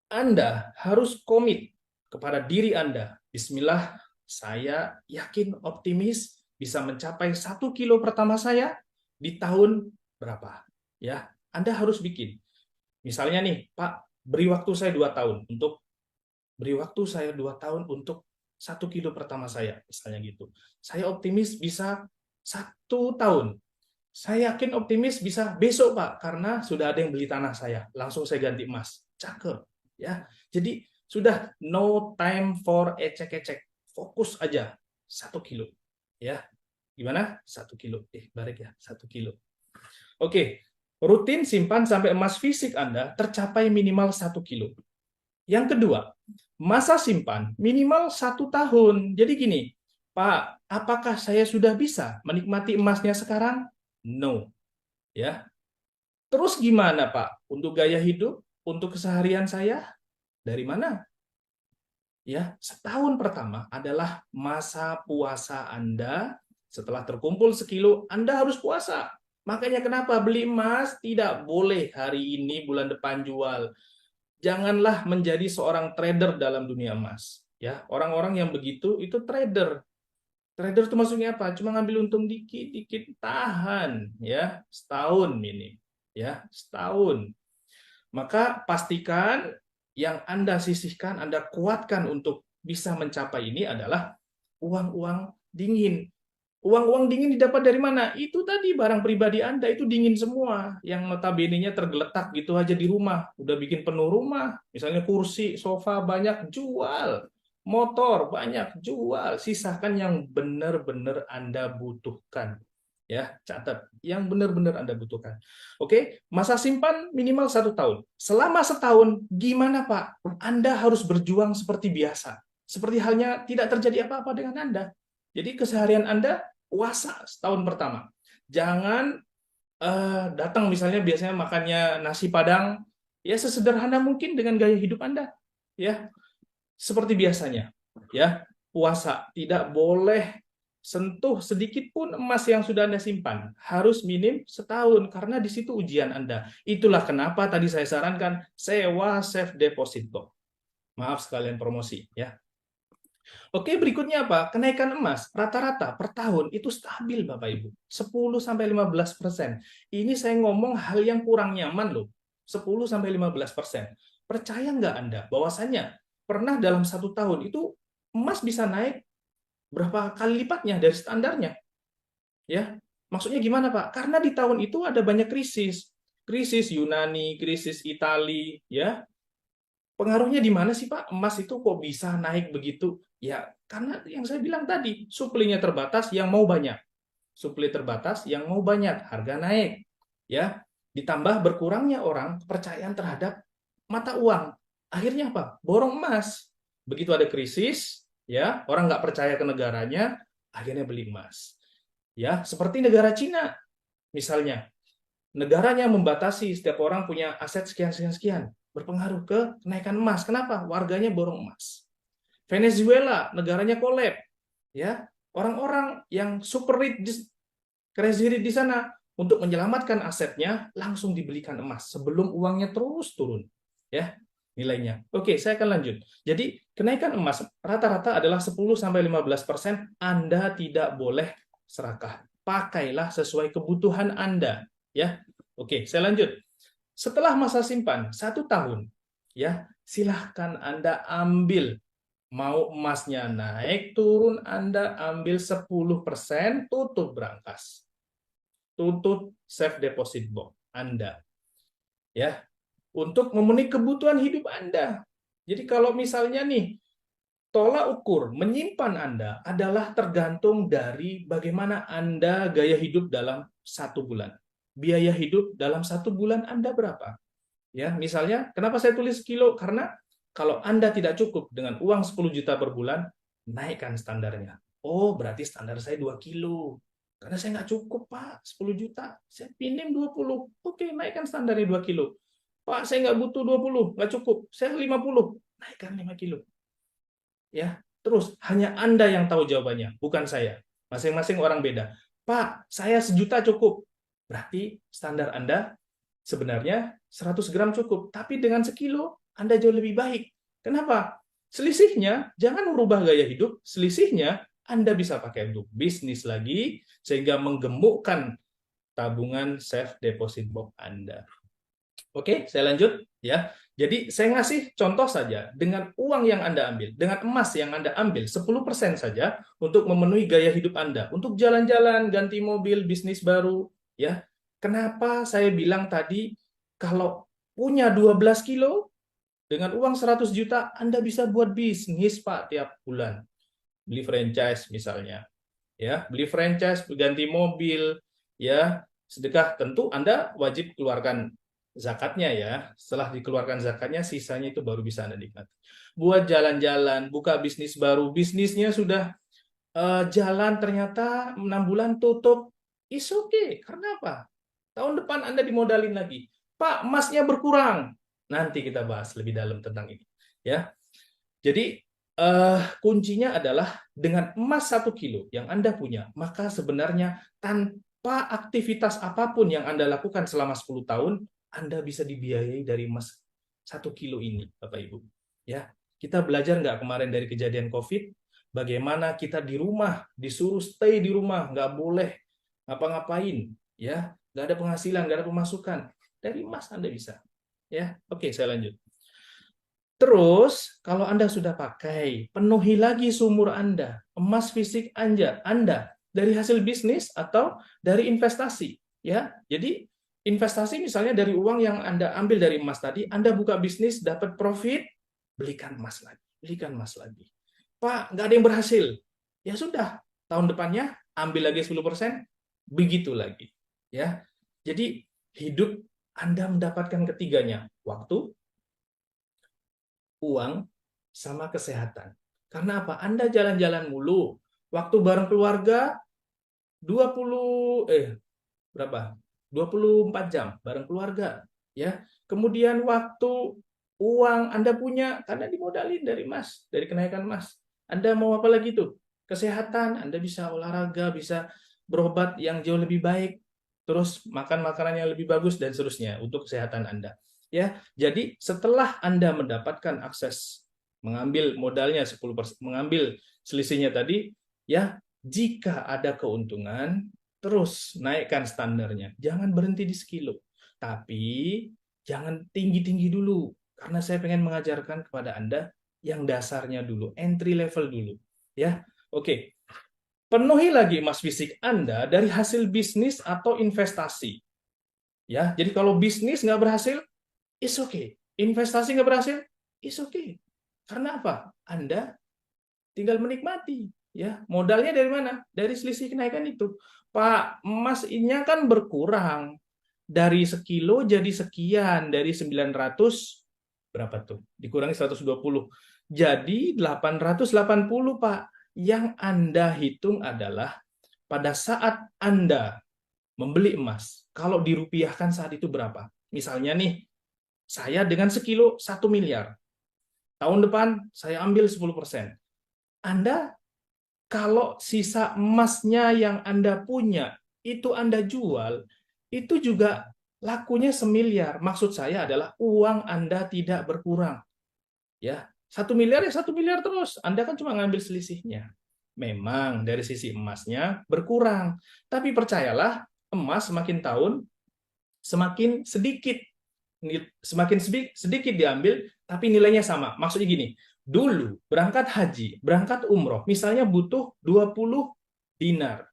Anda harus komit kepada diri Anda. Bismillah, saya yakin optimis bisa mencapai 1 kilo pertama saya di tahun berapa. Ya, Anda harus bikin. Misalnya nih, Pak, beri waktu saya 2 tahun untuk 1 kilo pertama saya, misalnya gitu. Saya optimis bisa 1 tahun. Saya yakin optimis bisa besok, Pak, karena sudah ada yang beli tanah saya. Langsung saya ganti emas. Cakep. Ya. Jadi sudah no time for ecek-ecek. Fokus aja. 1 kilo. Ya. Gimana? 1 kilo. Barik ya. 1 kilo. Oke. Rutin simpan sampai emas fisik Anda tercapai minimal 1 kilo. Yang kedua, masa simpan minimal 1 tahun. Jadi gini, Pak, apakah saya sudah bisa menikmati emasnya sekarang? No. Ya. Terus gimana, Pak? Untuk gaya hidup, untuk keseharian saya, dari mana? Ya, setahun pertama adalah masa puasa Anda. Setelah terkumpul sekilo, Anda harus puasa. Makanya kenapa beli emas tidak boleh hari ini, bulan depan jual. Janganlah menjadi seorang trader dalam dunia emas. Ya, orang-orang yang begitu itu trader. Trader itu maksudnya apa? Cuma ngambil untung dikit-dikit, tahan ya, setahun minim. Ya, setahun. Maka pastikan yang Anda sisihkan, Anda kuatkan untuk bisa mencapai ini adalah uang-uang dingin. Uang-uang dingin didapat dari mana? Itu tadi barang pribadi Anda itu dingin semua. Yang notabene-nya tergeletak gitu aja di rumah. Udah bikin penuh rumah. Misalnya kursi, sofa banyak, jual. Motor banyak, jual. Sisakan yang benar-benar Anda butuhkan. Ya, catat. Yang benar-benar Anda butuhkan. Oke, masa simpan minimal 1 tahun. Selama setahun, gimana Pak? Anda harus berjuang seperti biasa. Seperti halnya tidak terjadi apa-apa dengan Anda. Jadi keseharian Anda puasa setahun pertama. Jangan datang misalnya biasanya makannya nasi Padang, ya sesederhana mungkin dengan gaya hidup Anda. Ya, seperti biasanya. Ya, puasa tidak boleh sentuh sedikit pun emas yang sudah Anda simpan. Harus minim setahun, karena di situ ujian Anda. Itulah kenapa tadi saya sarankan sewa safe deposit box. Maaf sekalian promosi ya. Oke, berikutnya apa? Kenaikan emas rata-rata per tahun itu stabil Bapak Ibu. 10-15%. Ini saya ngomong hal yang kurang nyaman loh. 10-15%. Percaya nggak Anda bahwasanya pernah dalam 1 tahun itu emas bisa naik berapa kali lipatnya dari standarnya? Ya, maksudnya gimana Pak? Karena di tahun itu ada banyak krisis. Krisis Yunani, krisis Itali, ya. Pengaruhnya di mana sih Pak? Emas itu kok bisa naik begitu? Ya, karena yang saya bilang tadi, suplainya terbatas, yang mau banyak. Suplai terbatas, yang mau banyak, harga naik. Ya, ditambah berkurangnya orang kepercayaan terhadap mata uang. Akhirnya apa? Borong emas. Begitu ada krisis, ya, orang nggak percaya ke negaranya, akhirnya beli emas. Ya, seperti negara Cina misalnya. Negaranya membatasi setiap orang punya aset sekian sekian sekian, berpengaruh ke kenaikan emas. Kenapa? Warganya borong emas. Venezuela, negaranya kolab, ya. Orang-orang yang super rich, crazy rich di sana untuk menyelamatkan asetnya langsung dibelikan emas sebelum uangnya terus turun, ya nilainya. Oke, saya akan lanjut. Jadi kenaikan emas rata-rata adalah 10-15%. Anda tidak boleh serakah. Pakailah sesuai kebutuhan Anda, ya. Oke, saya lanjut. Setelah masa simpan 1 tahun, ya silahkan Anda ambil. Mau emasnya naik turun, Anda ambil 10%, tutup brankas. Tutup safe deposit box Anda. Ya, untuk memenuhi kebutuhan hidup Anda. Jadi kalau misalnya nih, tolak ukur menyimpan Anda adalah tergantung dari bagaimana Anda gaya hidup dalam 1 bulan. Biaya hidup dalam 1 bulan Anda berapa? Ya, misalnya, kenapa saya tulis kilo? Karena kalau Anda tidak cukup dengan uang 10 juta per bulan, naikkan standarnya. Oh, berarti standar saya 2 kilo. Karena saya nggak cukup, Pak, 10 juta. Saya pinjam 20. Oke, naikkan standarnya 2 kilo. Pak, saya nggak butuh 20, nggak cukup. Saya 50. Naikkan 5 kilo. Ya, terus hanya Anda yang tahu jawabannya, bukan saya. Masing-masing orang beda. Pak, saya 1 juta cukup. Berarti standar Anda sebenarnya 100 gram cukup, tapi dengan sekilo Anda jauh lebih baik. Kenapa? Selisihnya jangan merubah gaya hidup, selisihnya Anda bisa pakai untuk bisnis lagi sehingga menggemukkan tabungan safe deposit box Anda. Oke, saya lanjut ya. Jadi saya ngasih contoh saja dengan uang yang Anda ambil, dengan emas yang Anda ambil 10% saja untuk memenuhi gaya hidup Anda, untuk jalan-jalan, ganti mobil, bisnis baru, Ya, kenapa saya bilang tadi kalau punya 12 kilo dengan uang 100 juta Anda bisa buat bisnis Pak tiap bulan. Beli franchise misalnya, ya, beli franchise, ganti mobil, ya, sedekah tentu Anda wajib keluarkan zakatnya ya. Setelah dikeluarkan zakatnya, sisanya itu baru bisa Anda nikmati. Buat jalan-jalan, buka bisnis baru, bisnisnya sudah jalan ternyata 6 bulan tutup, is okay. Karena apa? Tahun depan Anda dimodalin lagi. Pak, emasnya berkurang. Nanti kita bahas lebih dalam tentang ini. Ya, jadi kuncinya adalah dengan emas 1 kilo yang Anda punya, maka sebenarnya tanpa aktivitas apapun yang Anda lakukan selama 10 tahun, Anda bisa dibiayai dari emas 1 kilo ini, Bapak Ibu. Ya, kita belajar nggak kemarin dari kejadian COVID, bagaimana kita di rumah, disuruh stay di rumah, nggak boleh ngapa-ngapain, ya, nggak ada penghasilan, nggak ada pemasukan. Dari emas Anda bisa. Ya, oke, saya lanjut. Terus, kalau Anda sudah pakai, penuhi lagi sumur Anda, emas fisik Anda dari hasil bisnis atau dari investasi, ya. Jadi, investasi misalnya dari uang yang Anda ambil dari emas tadi, Anda buka bisnis, dapat profit, belikan emas lagi, belikan emas lagi. Pak, nggak ada yang berhasil. Ya sudah, tahun depannya ambil lagi 10%, begitu lagi. Ya. Jadi, hidup Anda mendapatkan ketiganya, waktu, uang, sama kesehatan. Karena apa? Anda jalan-jalan mulu. Waktu bareng keluarga 20 berapa? 24 jam bareng keluarga, ya. Kemudian waktu, uang Anda punya karena dimodalin dari emas, dari kenaikan emas. Anda mau apa lagi tuh? Kesehatan, Anda bisa olahraga, bisa berobat yang jauh lebih baik, terus makan makanan yang lebih bagus dan seterusnya untuk kesehatan Anda. Ya, jadi setelah Anda mendapatkan akses mengambil modalnya 10%, mengambil selisihnya tadi, ya, jika ada keuntungan, terus naikkan standarnya. Jangan berhenti di sekilo. Tapi jangan tinggi-tinggi dulu. Karena saya pengen mengajarkan kepada Anda yang dasarnya dulu, entry level dulu. Ya, oke. Penuhi lagi emas fisik Anda dari hasil bisnis atau investasi. Ya, jadi kalau bisnis nggak berhasil, it's okay. Investasi nggak berhasil, it's okay. Karena apa? Anda tinggal menikmati. Ya, modalnya dari mana? Dari selisih kenaikan itu. Pak, emasnya kan berkurang. Dari sekilo jadi sekian, dari 900 berapa tuh? Dikurangi 120. Jadi 880, Pak. Yang Anda hitung adalah pada saat Anda membeli emas, kalau dirupiahkan saat itu berapa? Misalnya nih, saya dengan sekilo 1 miliar. Tahun depan saya ambil 10%. Anda kalau sisa emasnya yang Anda punya itu Anda jual, itu juga lakunya 1 miliar. Maksud saya adalah uang Anda tidak berkurang. Ya, 1 miliar ya 1 miliar terus. Anda kan cuma ngambil selisihnya. Memang dari sisi emasnya berkurang. Tapi percayalah, emas semakin tahun semakin sedikit. Semakin sedikit diambil, tapi nilainya sama. Maksudnya gini, dulu berangkat haji, berangkat umroh, misalnya butuh 20 dinar.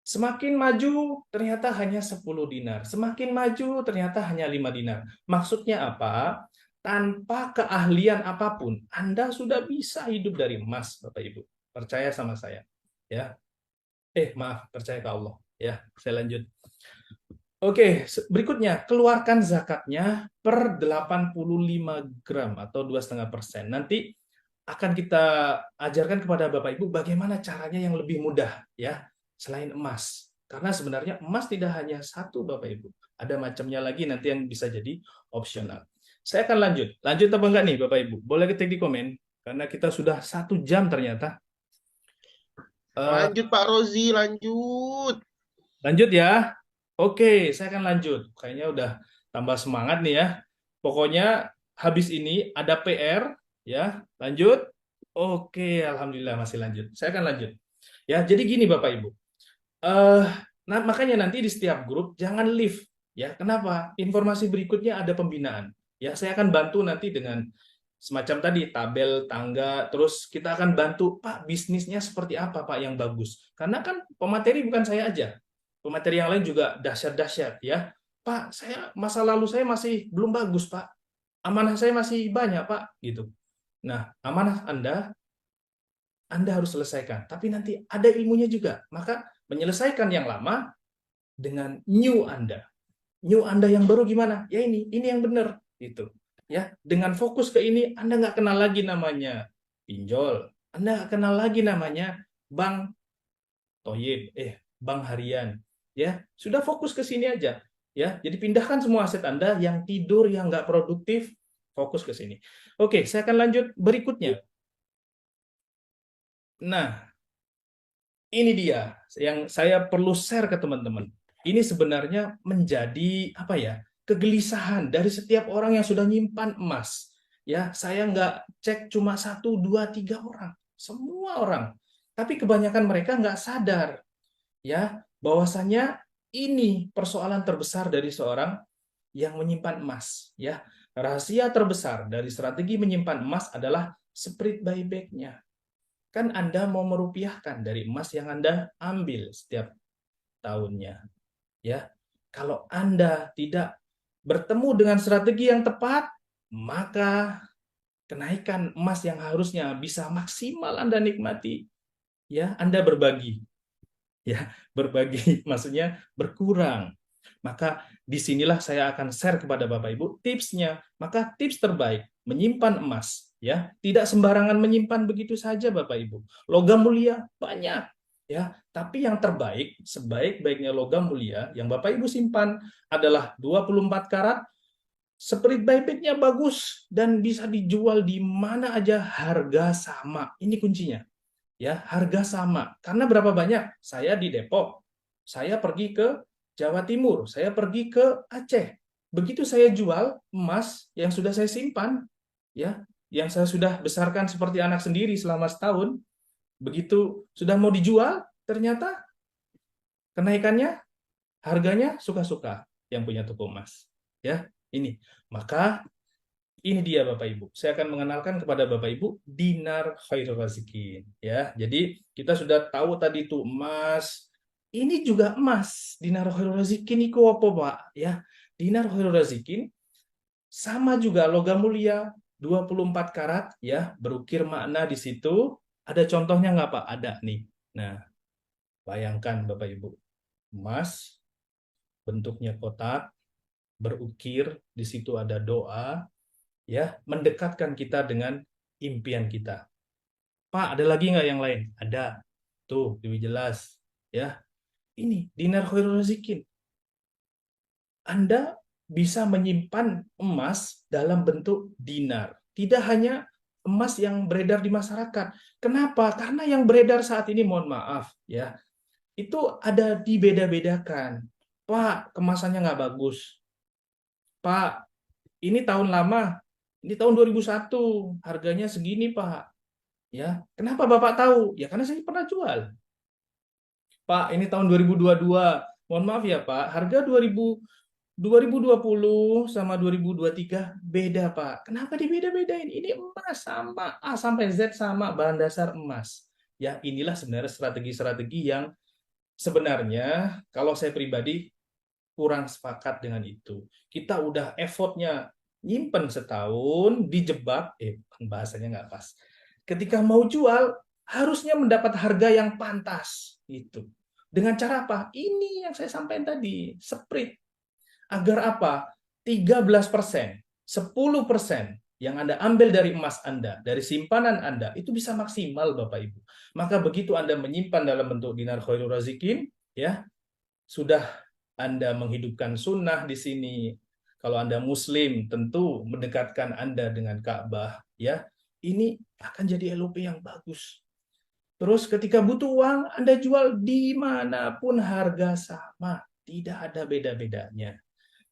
Semakin maju ternyata hanya 10 dinar. Semakin maju ternyata hanya 5 dinar. Maksudnya apa? Tanpa keahlian apapun, Anda sudah bisa hidup dari emas, Bapak Ibu. Percaya sama saya. Ya. Maaf, percaya ke Allah. Ya, saya lanjut. Oke, berikutnya, keluarkan zakatnya per 85 gram atau 2,5%. Nanti akan kita ajarkan kepada Bapak Ibu bagaimana caranya yang lebih mudah, ya, selain emas. Karena sebenarnya emas tidak hanya satu, Bapak Ibu. Ada macamnya lagi nanti yang bisa jadi opsional. Saya akan lanjut. Lanjut apa enggak nih, Bapak Ibu? Boleh ketik di komen, karena kita sudah 1 jam ternyata. Lanjut Pak Rozi, lanjut. Lanjut ya. Oke, saya akan lanjut. Kayaknya udah tambah semangat nih ya. Pokoknya habis ini ada PR ya. Lanjut. Oke, alhamdulillah masih lanjut. Saya akan lanjut. Ya, jadi gini Bapak Ibu. Eh, nah, makanya nanti di setiap grup jangan leave ya. Kenapa? Informasi berikutnya ada pembinaan. Ya, saya akan bantu nanti dengan semacam tadi tabel tangga, terus kita akan bantu Pak bisnisnya seperti apa Pak yang bagus. Karena kan pemateri bukan saya aja. pemateri yang lain juga dahsyat-dahsyat ya. Pak, masa lalu saya masih belum bagus, Pak. Amanah saya masih banyak, Pak, gitu. Nah, amanah Anda harus selesaikan, tapi nanti ada ilmunya juga. Maka menyelesaikan yang lama dengan new Anda. New Anda yang baru gimana? Ya ini yang benar gitu. Ya, dengan fokus ke ini Anda nggak kenal lagi namanya pinjol. Anda nggak kenal lagi namanya bank toyib, bank harian. Ya, sudah fokus ke sini aja. Ya, jadi pindahkan semua aset Anda yang tidur, yang nggak produktif, fokus ke sini. Oke, saya akan lanjut berikutnya. Nah, ini dia yang saya perlu share ke teman-teman. Ini sebenarnya menjadi apa ya? Kegelisahan dari setiap orang yang sudah nyimpan emas. Ya, saya nggak cek cuma 1, 2, 3 orang, semua orang. Tapi kebanyakan mereka nggak sadar ya bahwasanya ini persoalan terbesar dari seorang yang menyimpan emas. Ya, rahasia terbesar dari strategi menyimpan emas adalah split buyback-nya. Kan Anda mau merupiahkan dari emas yang Anda ambil setiap tahunnya. Ya, kalau Anda tidak bertemu dengan strategi yang tepat, maka kenaikan emas yang harusnya bisa maksimal Anda nikmati, ya Anda berbagi. Ya, berbagi maksudnya berkurang. Maka disinilah saya akan share kepada Bapak Ibu tipsnya. Maka tips terbaik menyimpan emas, ya tidak sembarangan menyimpan begitu saja Bapak Ibu. Logam mulia banyak, ya. Tapi yang terbaik, sebaik-baiknya logam mulia yang Bapak Ibu simpan adalah 24 karat. Split buyback-nya bagus dan bisa dijual di mana aja, harga sama. Ini kuncinya. Ya, harga sama. Karena berapa banyak? Saya di Depok, saya pergi ke Jawa Timur, saya pergi ke Aceh. Begitu saya jual emas yang sudah saya simpan, ya, yang saya sudah besarkan seperti anak sendiri selama setahun, begitu sudah mau dijual, ternyata kenaikannya, harganya suka-suka yang punya toko emas. Ya, ini. Maka ini dia Bapak Ibu. Saya akan mengenalkan kepada Bapak Ibu dinar khairul razikin, ya. Jadi kita sudah tahu tadi itu emas. Ini juga emas. Dinar khairul razikin itu apa, Pak? Ya. Dinar khairul razikin sama juga logam mulia 24 karat ya, berukir makna di situ. Ada contohnya nggak, Pak? Ada nih. Nah, bayangkan Bapak Ibu. Emas bentuknya kotak, berukir, di situ ada doa, ya, mendekatkan kita dengan impian kita. Pak, ada lagi nggak yang lain? Ada. Tuh, lebih jelas. Ya, ini dinar khairul razikin. Anda bisa menyimpan emas dalam bentuk dinar. Tidak hanya emas yang beredar di masyarakat. Kenapa? Karena yang beredar saat ini, mohon maaf, ya, itu ada dibeda-bedakan. Pak, kemasannya nggak bagus. Pak, ini tahun lama. Ini tahun 2001, harganya segini, Pak. Ya, kenapa Bapak tahu? Ya karena saya pernah jual. Pak, ini tahun 2022. Mohon maaf ya, Pak. Harga 2020 sama 2023 beda, Pak. Kenapa dibeda-bedain? Ini emas sama, A sampai Z sama, bahan dasar emas. Ya, inilah sebenarnya strategi-strategi yang sebenarnya kalau saya pribadi kurang sepakat dengan itu. Kita udah effortnya nyimpen setahun, dijebak, bahasanya nggak pas. Ketika mau jual, harusnya mendapat harga yang pantas. Itu. Dengan cara apa? Ini yang saya sampaikan tadi, split. Agar apa? 13%, 10% yang Anda ambil dari emas Anda, dari simpanan Anda, itu bisa maksimal, Bapak Ibu. Maka begitu Anda menyimpan dalam bentuk dinar khairul razikin, ya, sudah Anda menghidupkan sunnah di sini. Kalau Anda Muslim, tentu mendekatkan Anda dengan Ka'bah, ya. Ini akan jadi LOP yang bagus. Terus ketika butuh uang, Anda jual dimanapun harga sama. Tidak ada beda-bedanya.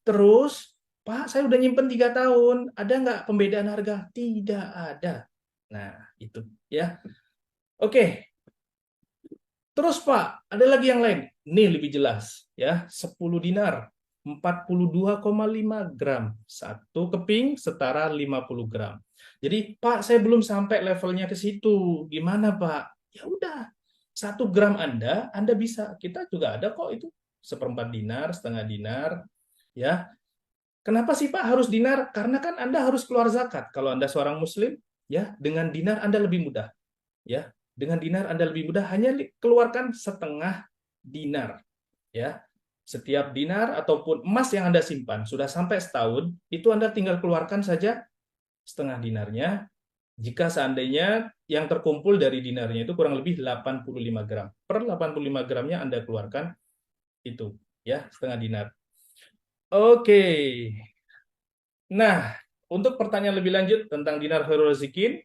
Terus, Pak, saya udah nyimpen 3 tahun. Ada nggak pembedaan harga? Tidak ada. Nah, itu. Ya. Oke. Terus, Pak, ada lagi yang lain. Ini lebih jelas. Ya, 10 dinar. 42,5 gram. Satu keping setara 50 gram. Jadi, Pak, saya belum sampai levelnya ke situ. Gimana, Pak? Ya udah. 1 gram Anda bisa. Kita juga ada kok itu. seperempat dinar, setengah dinar, ya. Kenapa sih Pak harus dinar? Karena kan Anda harus keluar zakat. Kalau Anda seorang Muslim, ya, dengan dinar Anda lebih mudah, ya. Dengan dinar Anda lebih mudah, hanya keluarkan setengah dinar, ya. Setiap dinar ataupun emas yang Anda simpan sudah sampai setahun, itu Anda tinggal keluarkan saja setengah dinarnya. Jika seandainya yang terkumpul dari dinarnya itu kurang lebih 85 gram. Per 85 gramnya Anda keluarkan itu, ya, setengah dinar. Oke. Nah, untuk pertanyaan lebih lanjut tentang dinar khairul rezikin,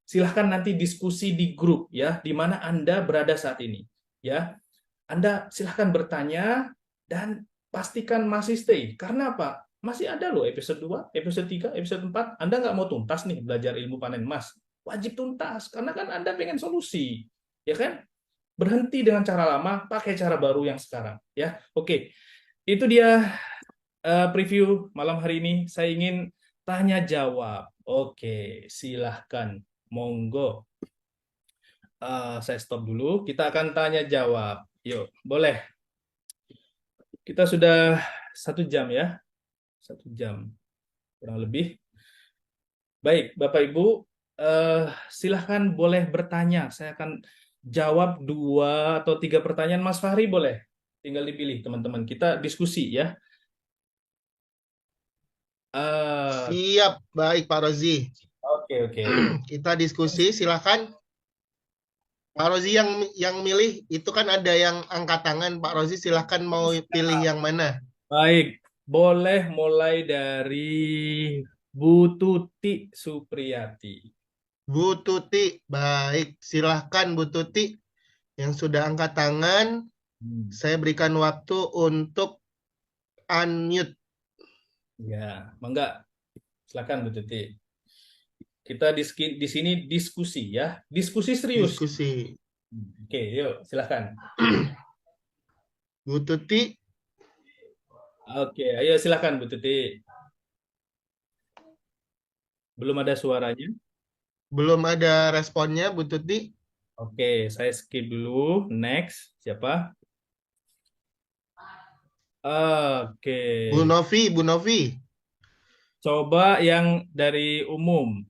silahkan nanti diskusi di grup, ya, di mana Anda berada saat ini, ya. Anda silahkan bertanya dan pastikan masih stay. Karena apa? Masih ada loh episode 2, episode 3, episode 4. Anda nggak mau tuntas nih belajar ilmu panen emas. Wajib tuntas, karena kan Anda pengen solusi. Ya kan? Berhenti dengan cara lama, pakai cara baru yang sekarang. Ya, oke. Itu dia preview malam hari ini. Saya ingin tanya jawab. Oke, silahkan. Monggo. Saya stop dulu. Kita akan tanya jawab. Yuk, boleh. Kita sudah 1 jam ya. 1 jam kurang lebih. Baik, Bapak Ibu, silahkan boleh bertanya. Saya akan jawab 2 atau 3 pertanyaan. Mas Fahri boleh. Tinggal dipilih teman-teman. Kita diskusi ya. Siap, baik Pak Rozi. Oke. Kita diskusi, silakan. Pak Rozi yang milih itu kan ada yang angkat tangan. Pak Rozi silahkan mau pilih yang mana? Baik, boleh mulai dari Bu Tuti Supriyati. Bu Tuti, baik. Silahkan Bu Tuti yang sudah angkat tangan. Saya berikan waktu untuk unmute. Ya, mangga. Silakan Bu Tuti. Kita di sini diskusi ya, diskusi serius. Diskusi. Oke, yuk silakan. Bu Tuti, Oke, ayo silakan Bu Tuti. Belum ada suaranya. belum ada responnya Bu Tuti. Oke, saya skip dulu. Next, siapa? Oke, Bu Novi. coba yang dari umum.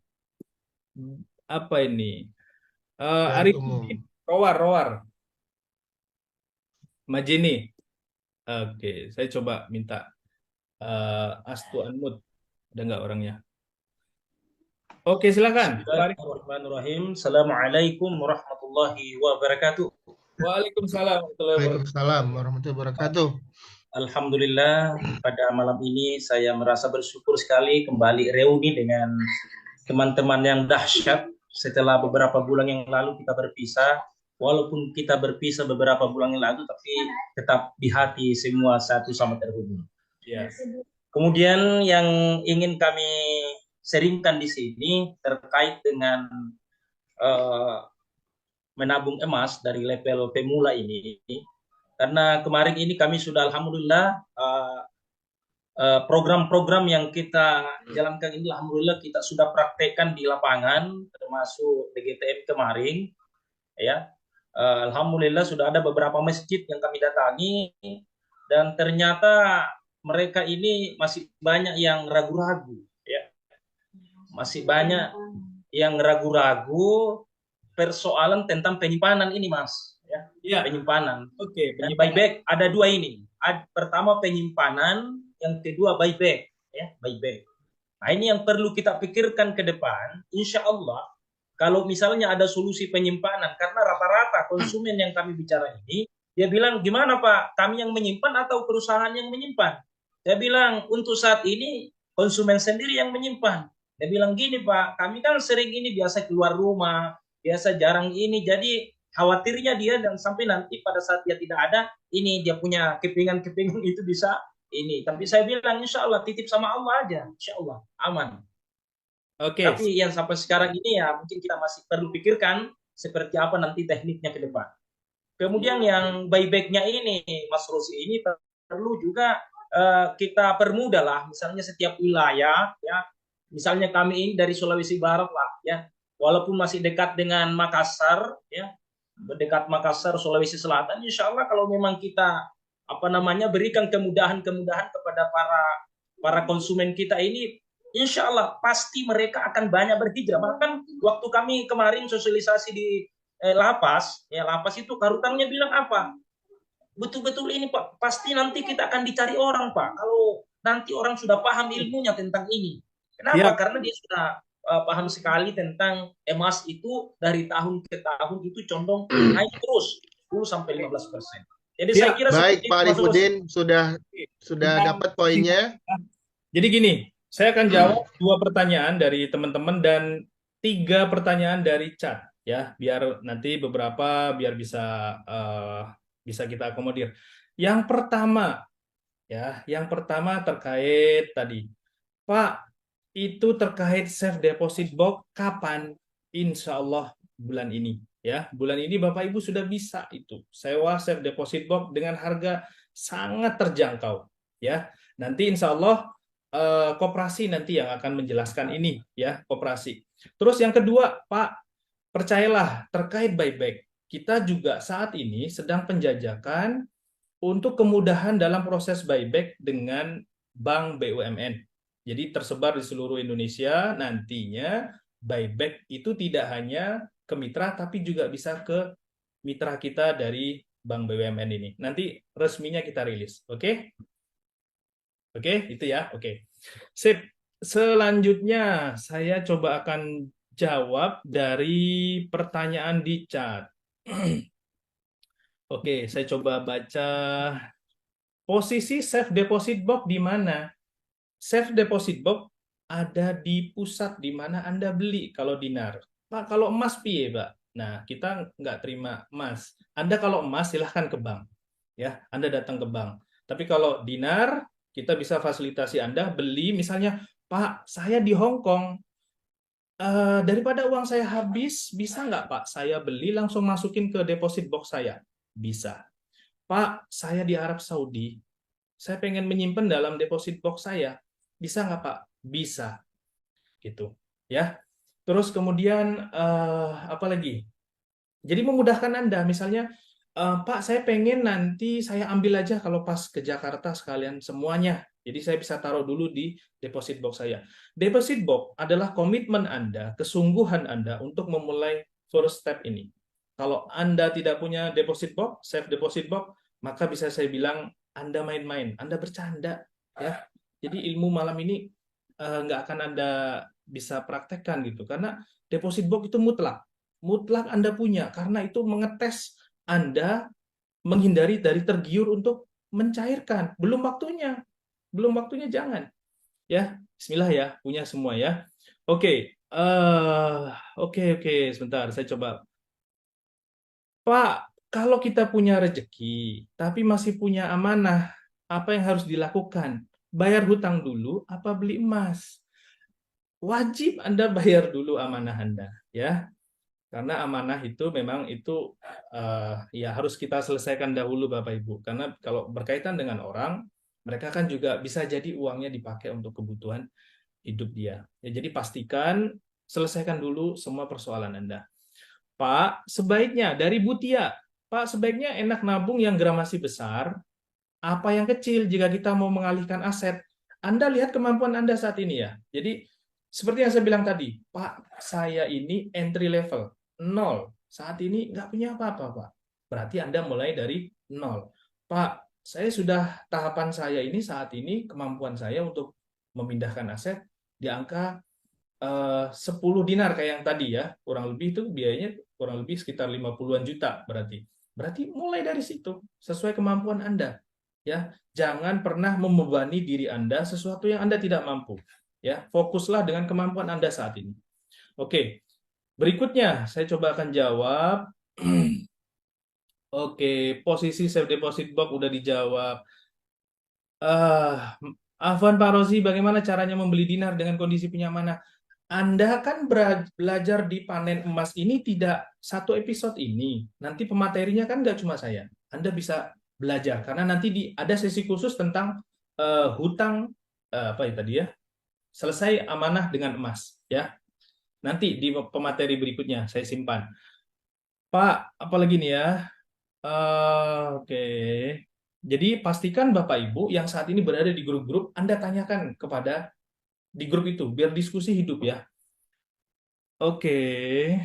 Apa ini? Dari Arif, umum. Rowar. Majini. Oke, saya coba minta Astu Unmute. Ada nggak orangnya? Oke, silakan. Pak Arif. Bismillahirrahmanirrahim. Assalamualaikum warahmatullahi wabarakatuh. Waalaikumsalam warahmatullahi wabarakatuh. Waalaikumsalam warahmatullahi wabarakatuh. Alhamdulillah, pada malam ini saya merasa bersyukur sekali kembali reuni dengan teman-teman yang dahsyat. Setelah beberapa bulan yang lalu kita berpisah, walaupun kita berpisah beberapa bulan yang lalu, tapi tetap di hati semua satu sama terhubung. Ya. Kemudian yang ingin kami sharingkan di sini terkait dengan menabung emas dari level pemula ini, karena kemarin ini kami sudah alhamdulillah program-program yang kita jalankan ini alhamdulillah kita sudah praktekkan di lapangan, termasuk DGTM kemarin ya. Alhamdulillah sudah ada beberapa masjid yang kami datangi dan ternyata mereka ini masih banyak yang ragu-ragu ya. Masih banyak yang ragu-ragu persoalan tentang penyimpanan ini, Mas. Ya, penyimpanan. Oke, Buyback ada 2 ini. Pertama penyimpanan, yang kedua buyback. Ya, buyback. Nah, ini yang perlu kita pikirkan ke depan. Insya Allah, kalau misalnya ada solusi penyimpanan, karena rata-rata konsumen yang kami bicara ini, dia bilang, gimana Pak, kami yang menyimpan atau perusahaan yang menyimpan? Saya bilang, untuk saat ini, konsumen sendiri yang menyimpan. Dia bilang gini Pak, kami kan sering ini biasa keluar rumah, biasa jarang ini, jadi khawatirnya dia dan sampai nanti pada saat dia tidak ada, ini dia punya kepingan-kepingan itu bisa ini. Tapi saya bilang insya Allah titip sama Allah aja, insya Allah aman. Oke. Tapi yang sampai sekarang ini ya mungkin kita masih perlu pikirkan seperti apa nanti tekniknya ke depan. Kemudian yang buybacknya ini, Mas Rosi, ini perlu juga kita permudah lah, misalnya setiap wilayah ya. Misalnya kami ini dari Sulawesi Barat lah ya, walaupun masih dekat dengan Makassar ya, dekat Makassar Sulawesi Selatan, insya Allah kalau memang kita berikan kemudahan-kemudahan kepada para konsumen kita ini, insya Allah pasti mereka akan banyak berhijrah. Bahkan waktu kami kemarin sosialisasi di lapas, ya lapas itu karutannya bilang apa? Betul-betul ini Pak, pasti nanti kita akan dicari orang Pak. Kalau nanti orang sudah paham ilmunya tentang ini. Kenapa? Siap. Karena dia sudah paham sekali tentang emas itu dari tahun ke tahun itu condong naik terus 10-15%. Jadi saya Siap. kira Baik, seperti Pak itu, Mas Bos. Arifudin sudah dapat poinnya. Jadi gini, saya akan jawab 2 pertanyaan dari teman-teman dan 3 pertanyaan dari chat ya, biar nanti beberapa biar bisa kita akomodir. Yang pertama terkait tadi, Pak, itu terkait safe deposit box kapan? Insya Allah bulan ini ya, bulan ini Bapak Ibu sudah bisa itu sewa safe deposit box dengan harga sangat terjangkau ya. Nanti insya Allah koperasi nanti yang akan menjelaskan ini ya, koperasi. Terus yang kedua, Pak, percayalah terkait buyback. Kita juga saat ini sedang penjajakan untuk kemudahan dalam proses buyback dengan Bank BUMN. Jadi tersebar di seluruh Indonesia, nantinya buyback itu tidak hanya ke mitra, tapi juga bisa ke mitra kita dari Bank BUMN ini. Nanti resminya kita rilis, oke? Oke, itu ya, oke. Sip. Selanjutnya, saya coba akan jawab dari pertanyaan di chat. Oke, saya coba baca. Posisi safe deposit box di mana? Safe deposit box ada di pusat di mana Anda beli kalau dinar. Pak, kalau emas piye, Pak? Nah, kita nggak terima emas. Anda kalau emas silahkan ke bank. Ya, Anda datang ke bank. Tapi kalau dinar, kita bisa fasilitasi Anda beli misalnya, Pak, saya di Hong Kong. Daripada uang saya habis, bisa nggak, Pak? Saya beli langsung masukin ke deposit box saya. Bisa. Pak, saya di Arab Saudi. Saya pengen menyimpan dalam deposit box saya. Bisa nggak, Pak? Bisa. Gitu. Ya. Terus kemudian, apa lagi? Jadi memudahkan Anda. Misalnya, Pak, saya pengen nanti saya ambil aja kalau pas ke Jakarta sekalian semuanya. Jadi saya bisa taruh dulu di deposit box saya. Deposit box adalah komitmen Anda, kesungguhan Anda untuk memulai first step ini. Kalau Anda tidak punya deposit box, safe deposit box, maka bisa saya bilang Anda main-main, Anda bercanda, ya. Jadi ilmu malam ini nggak akan Anda bisa praktekkan gitu, karena deposit box itu mutlak Anda punya, karena itu mengetes Anda menghindari dari tergiur untuk mencairkan. Belum waktunya jangan. Ya, Bismillah ya, punya semua ya. Oke, oke, sebentar, saya coba. Pak, kalau kita punya rezeki, tapi masih punya amanah, apa yang harus dilakukan? Bayar hutang dulu, apa beli emas? Wajib Anda bayar dulu amanah Anda, ya. Karena amanah itu memang itu ya harus kita selesaikan dahulu Bapak Ibu. Karena kalau berkaitan dengan orang, mereka kan juga bisa jadi uangnya dipakai untuk kebutuhan hidup dia. Ya, jadi pastikan selesaikan dulu semua persoalan Anda. Pak, sebaiknya dari Bu Tia, Pak sebaiknya enak nabung yang gramasi besar, apa yang kecil jika kita mau mengalihkan aset. Anda lihat kemampuan Anda saat ini ya. Jadi seperti yang saya bilang tadi, Pak, saya ini entry level, 0. Saat ini nggak punya apa-apa, Pak. Berarti Anda mulai dari 0. Pak, saya sudah tahapan saya ini saat ini kemampuan saya untuk memindahkan aset di angka 10 dinar kayak yang tadi ya. Kurang lebih itu biayanya kurang lebih sekitar 50-an juta berarti. Berarti mulai dari situ sesuai kemampuan Anda. Ya, jangan pernah membebani diri Anda sesuatu yang Anda tidak mampu. Ya, fokuslah dengan kemampuan Anda saat ini. Oke, berikutnya saya coba akan jawab. Oke, posisi safe deposit box udah dijawab. Afwan Pak Rozi, bagaimana caranya membeli dinar dengan kondisi punya amanah? Anda kan belajar di panen emas ini tidak satu episode ini. Nanti pematerinya kan nggak cuma saya. Anda bisa belajar karena nanti ada sesi khusus tentang hutang apa ya tadi ya, selesai amanah dengan emas ya. Nanti di pemateri berikutnya saya simpan. Pak, apalagi nih ya? Oke. Jadi pastikan Bapak Ibu yang saat ini berada di grup-grup, Anda tanyakan kepada di grup itu, biar diskusi hidup ya. Oke,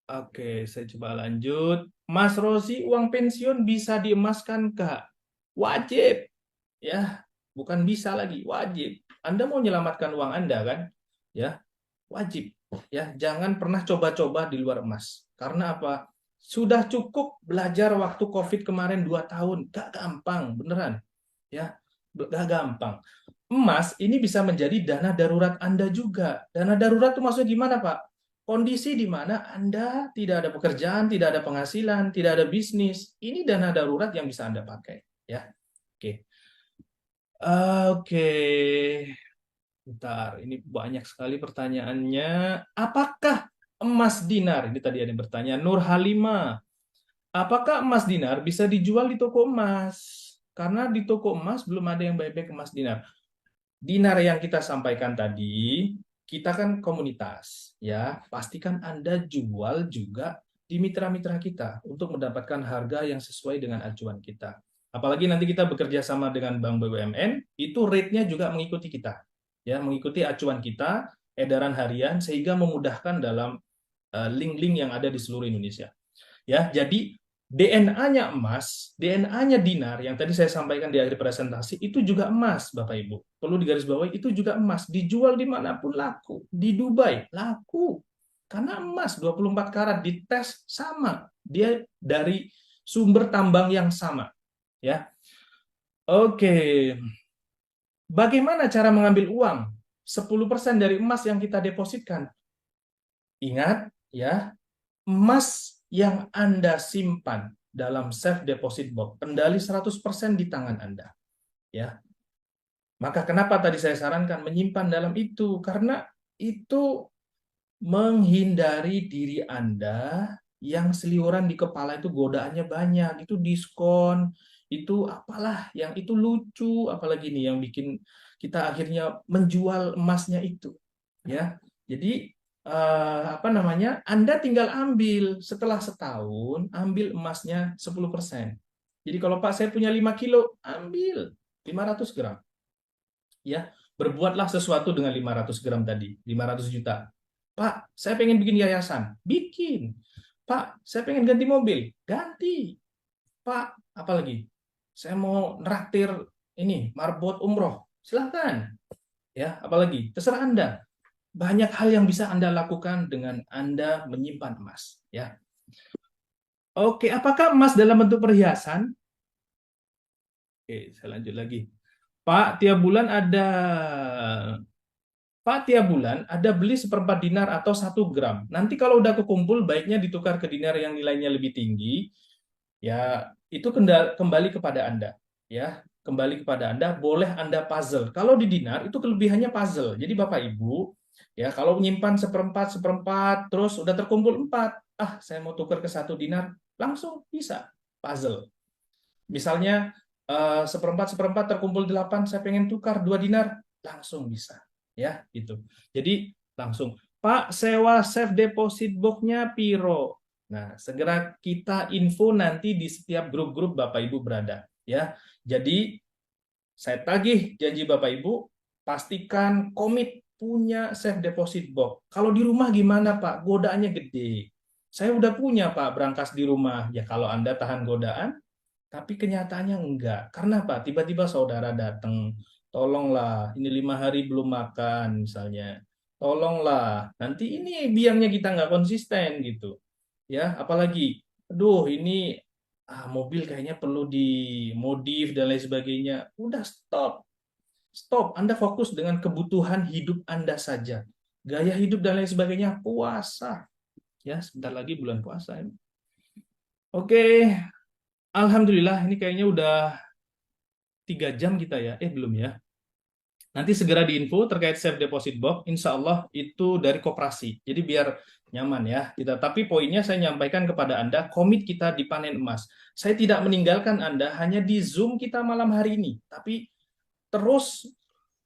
oke, saya coba lanjut. Mas Rosi, uang pensiun bisa diemaskan, Kak? Wajib, ya. Bukan bisa lagi, wajib. Anda mau menyelamatkan uang Anda kan? Ya, wajib. Ya, jangan pernah coba-coba di luar emas. Karena apa? Sudah cukup belajar waktu COVID kemarin 2 tahun. Gak gampang, beneran. Ya, gak gampang. Emas ini bisa menjadi dana darurat Anda juga. Dana darurat itu maksudnya gimana, Pak? Kondisi di mana Anda tidak ada pekerjaan, tidak ada penghasilan, tidak ada bisnis. Ini dana darurat yang bisa Anda pakai. Ya, oke. Oke. Bentar, ini banyak sekali pertanyaannya. Apakah emas dinar? Ini tadi ada yang bertanya. Nur Halimah. Apakah emas dinar bisa dijual di toko emas? Karena di toko emas belum ada yang buyback emas dinar. Dinar yang kita sampaikan tadi, kita kan komunitas, ya. Pastikan Anda jual juga di mitra-mitra kita untuk mendapatkan harga yang sesuai dengan acuan kita. Apalagi nanti kita bekerja sama dengan Bank BUMN, itu rate-nya juga mengikuti kita, ya, mengikuti acuan kita, edaran harian, sehingga memudahkan dalam link-link yang ada di seluruh Indonesia. Ya, jadi DNA-nya emas, DNA-nya dinar yang tadi saya sampaikan di akhir presentasi itu juga emas, Bapak Ibu. Perlu digarisbawahi itu juga emas, dijual dimanapun laku. Di Dubai laku. Karena emas 24 karat dites sama, dia dari sumber tambang yang sama, ya. Oke. Bagaimana cara mengambil uang 10% dari emas yang kita depositkan? Ingat ya, emas yang Anda simpan dalam safe deposit box, kendali 100% di tangan Anda. Ya. Maka kenapa tadi saya sarankan menyimpan dalam itu? Karena itu menghindari diri Anda yang seliuran di kepala itu godaannya banyak, itu diskon, itu apalah yang itu lucu, apalagi nih yang bikin kita akhirnya menjual emasnya itu. Ya. Jadi apa namanya, Anda tinggal ambil setelah setahun, ambil emasnya 10%. Jadi kalau Pak saya punya 5 kilo, ambil 500 gram. Ya, berbuatlah sesuatu dengan 500 gram tadi, 500 juta. Pak, saya pengen bikin yayasan, bikin. Pak, saya pengen ganti mobil, ganti. Pak, apalagi? Saya mau neraktir ini, marbot umroh, silahkan. Ya, apalagi? Terserah Anda. Banyak hal yang bisa Anda lakukan dengan Anda menyimpan emas. Ya. Oke, apakah emas dalam bentuk perhiasan? Oke, saya lanjut lagi. Pak, tiap bulan ada beli 1/4 dinar atau 1 gram. Nanti kalau udah kekumpul, baiknya ditukar ke dinar yang nilainya lebih tinggi. Ya, itu kembali kepada Anda. Ya, kembali kepada Anda. Boleh Anda puzzle. Kalau di dinar itu kelebihannya puzzle. Jadi Bapak Ibu, ya kalau menyimpan 1/4, terus udah terkumpul 4, saya mau tukar ke 1 dinar, langsung bisa puzzle. Misalnya 1/4 terkumpul 8, saya pengen tukar 2 dinar, langsung bisa. Ya, gitu. Jadi langsung, Pak, sewa safe deposit box-nya piro? Nah, segera kita info nanti di setiap grup-grup Bapak Ibu berada. Ya, jadi saya tagih janji Bapak Ibu, pastikan komit punya safe deposit box. Kalau di rumah gimana Pak? Godaannya gede. Saya udah punya Pak brankas di rumah. Ya kalau Anda tahan godaan, tapi kenyataannya enggak. Karena Pak, tiba-tiba saudara datang, tolonglah, ini 5 hari belum makan misalnya. Tolonglah, nanti ini biangnya kita nggak konsisten gitu. Ya, apalagi, aduh ini mobil kayaknya perlu dimodif dan lain sebagainya. Udah stop. Stop, Anda fokus dengan kebutuhan hidup Anda saja. Gaya hidup dan lain sebagainya, puasa. Ya, sebentar lagi bulan puasa. Oke, Alhamdulillah, ini kayaknya udah 3 jam kita ya. Belum ya. Nanti segera diinfo terkait safe deposit box. Insya Allah itu dari koperasi. Jadi biar nyaman ya kita. Tapi poinnya saya nyampaikan kepada Anda, komit kita di panen emas. Saya tidak meninggalkan Anda hanya di Zoom kita malam hari ini. Tapi terus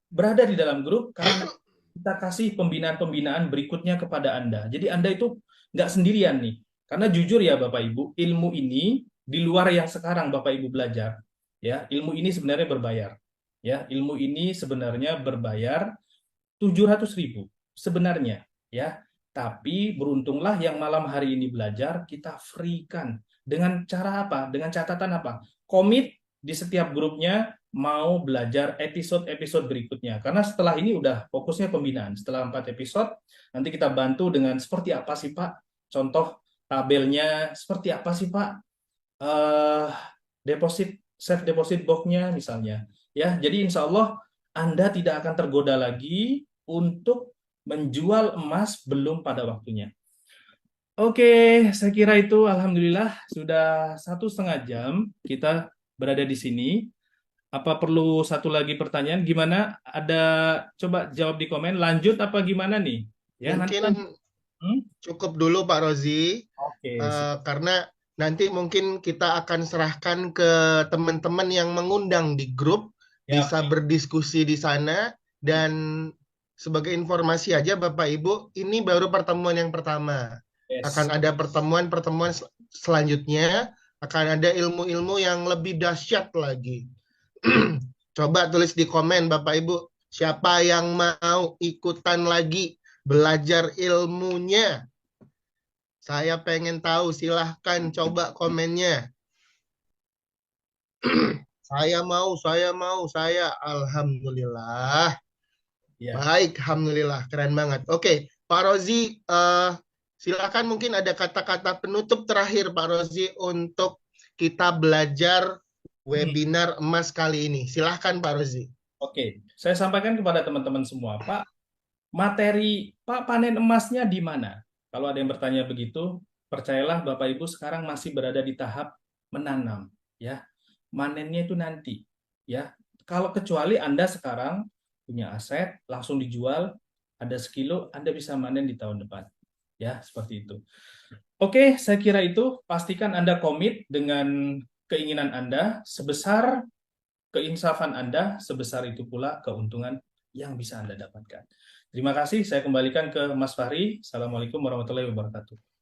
berada di dalam grup karena kita kasih pembinaan-pembinaan berikutnya kepada Anda. Jadi Anda itu nggak sendirian nih. Karena jujur ya Bapak Ibu, ilmu ini di luar yang sekarang Bapak Ibu belajar, ya, ilmu ini sebenarnya berbayar. Ya, ilmu ini sebenarnya berbayar 700.000 sebenarnya, ya. Tapi beruntunglah yang malam hari ini belajar, kita free-kan. Dengan cara apa? Dengan catatan apa? Komit di setiap grupnya mau belajar episode-episode berikutnya. Karena setelah ini udah fokusnya pembinaan. Setelah 4 episode, nanti kita bantu dengan seperti apa sih Pak? Contoh tabelnya, seperti apa sih Pak? Deposit, safe deposit box-nya misalnya. Ya, jadi insya Allah Anda tidak akan tergoda lagi untuk menjual emas belum pada waktunya. Oke, saya kira itu alhamdulillah sudah 1,5 jam kita berada di sini. Apa perlu satu lagi pertanyaan? Gimana? Ada, coba jawab di komen. Lanjut apa gimana nih? Ya, nanti Mungkin lanjut. cukup dulu Pak Rozi, Oke, karena nanti mungkin kita akan serahkan ke teman-teman yang mengundang di grup, ya, bisa berdiskusi di sana. Dan sebagai informasi aja Bapak Ibu, ini baru pertemuan yang pertama. yes. Akan ada pertemuan-pertemuan selanjutnya, akan ada ilmu-ilmu yang lebih dahsyat lagi. Coba tulis di komen Bapak Ibu, siapa yang mau ikutan lagi belajar ilmunya? Saya pengen tahu, silahkan coba komennya. Saya mau, saya. Alhamdulillah. Ya. Baik, alhamdulillah, keren banget. Oke, Pak Rozi, silakan mungkin ada kata-kata penutup terakhir Pak Rozi untuk kita belajar webinar emas kali ini. Silahkan Pak Rozi. Oke, saya sampaikan kepada teman-teman semua, Pak, materi Pak panen emasnya di mana? Kalau ada yang bertanya begitu, percayalah Bapak Ibu sekarang masih berada di tahap menanam, ya. Manennya itu nanti, ya. Kalau kecuali Anda sekarang punya aset, langsung dijual, ada sekilo, Anda bisa manen di tahun depan. Ya, seperti itu. Oke, saya kira itu. Pastikan Anda komit dengan keinginan Anda, sebesar keinsafan Anda, sebesar itu pula keuntungan yang bisa Anda dapatkan. Terima kasih, saya kembalikan ke Mas Fahri. Assalamualaikum warahmatullahi wabarakatuh.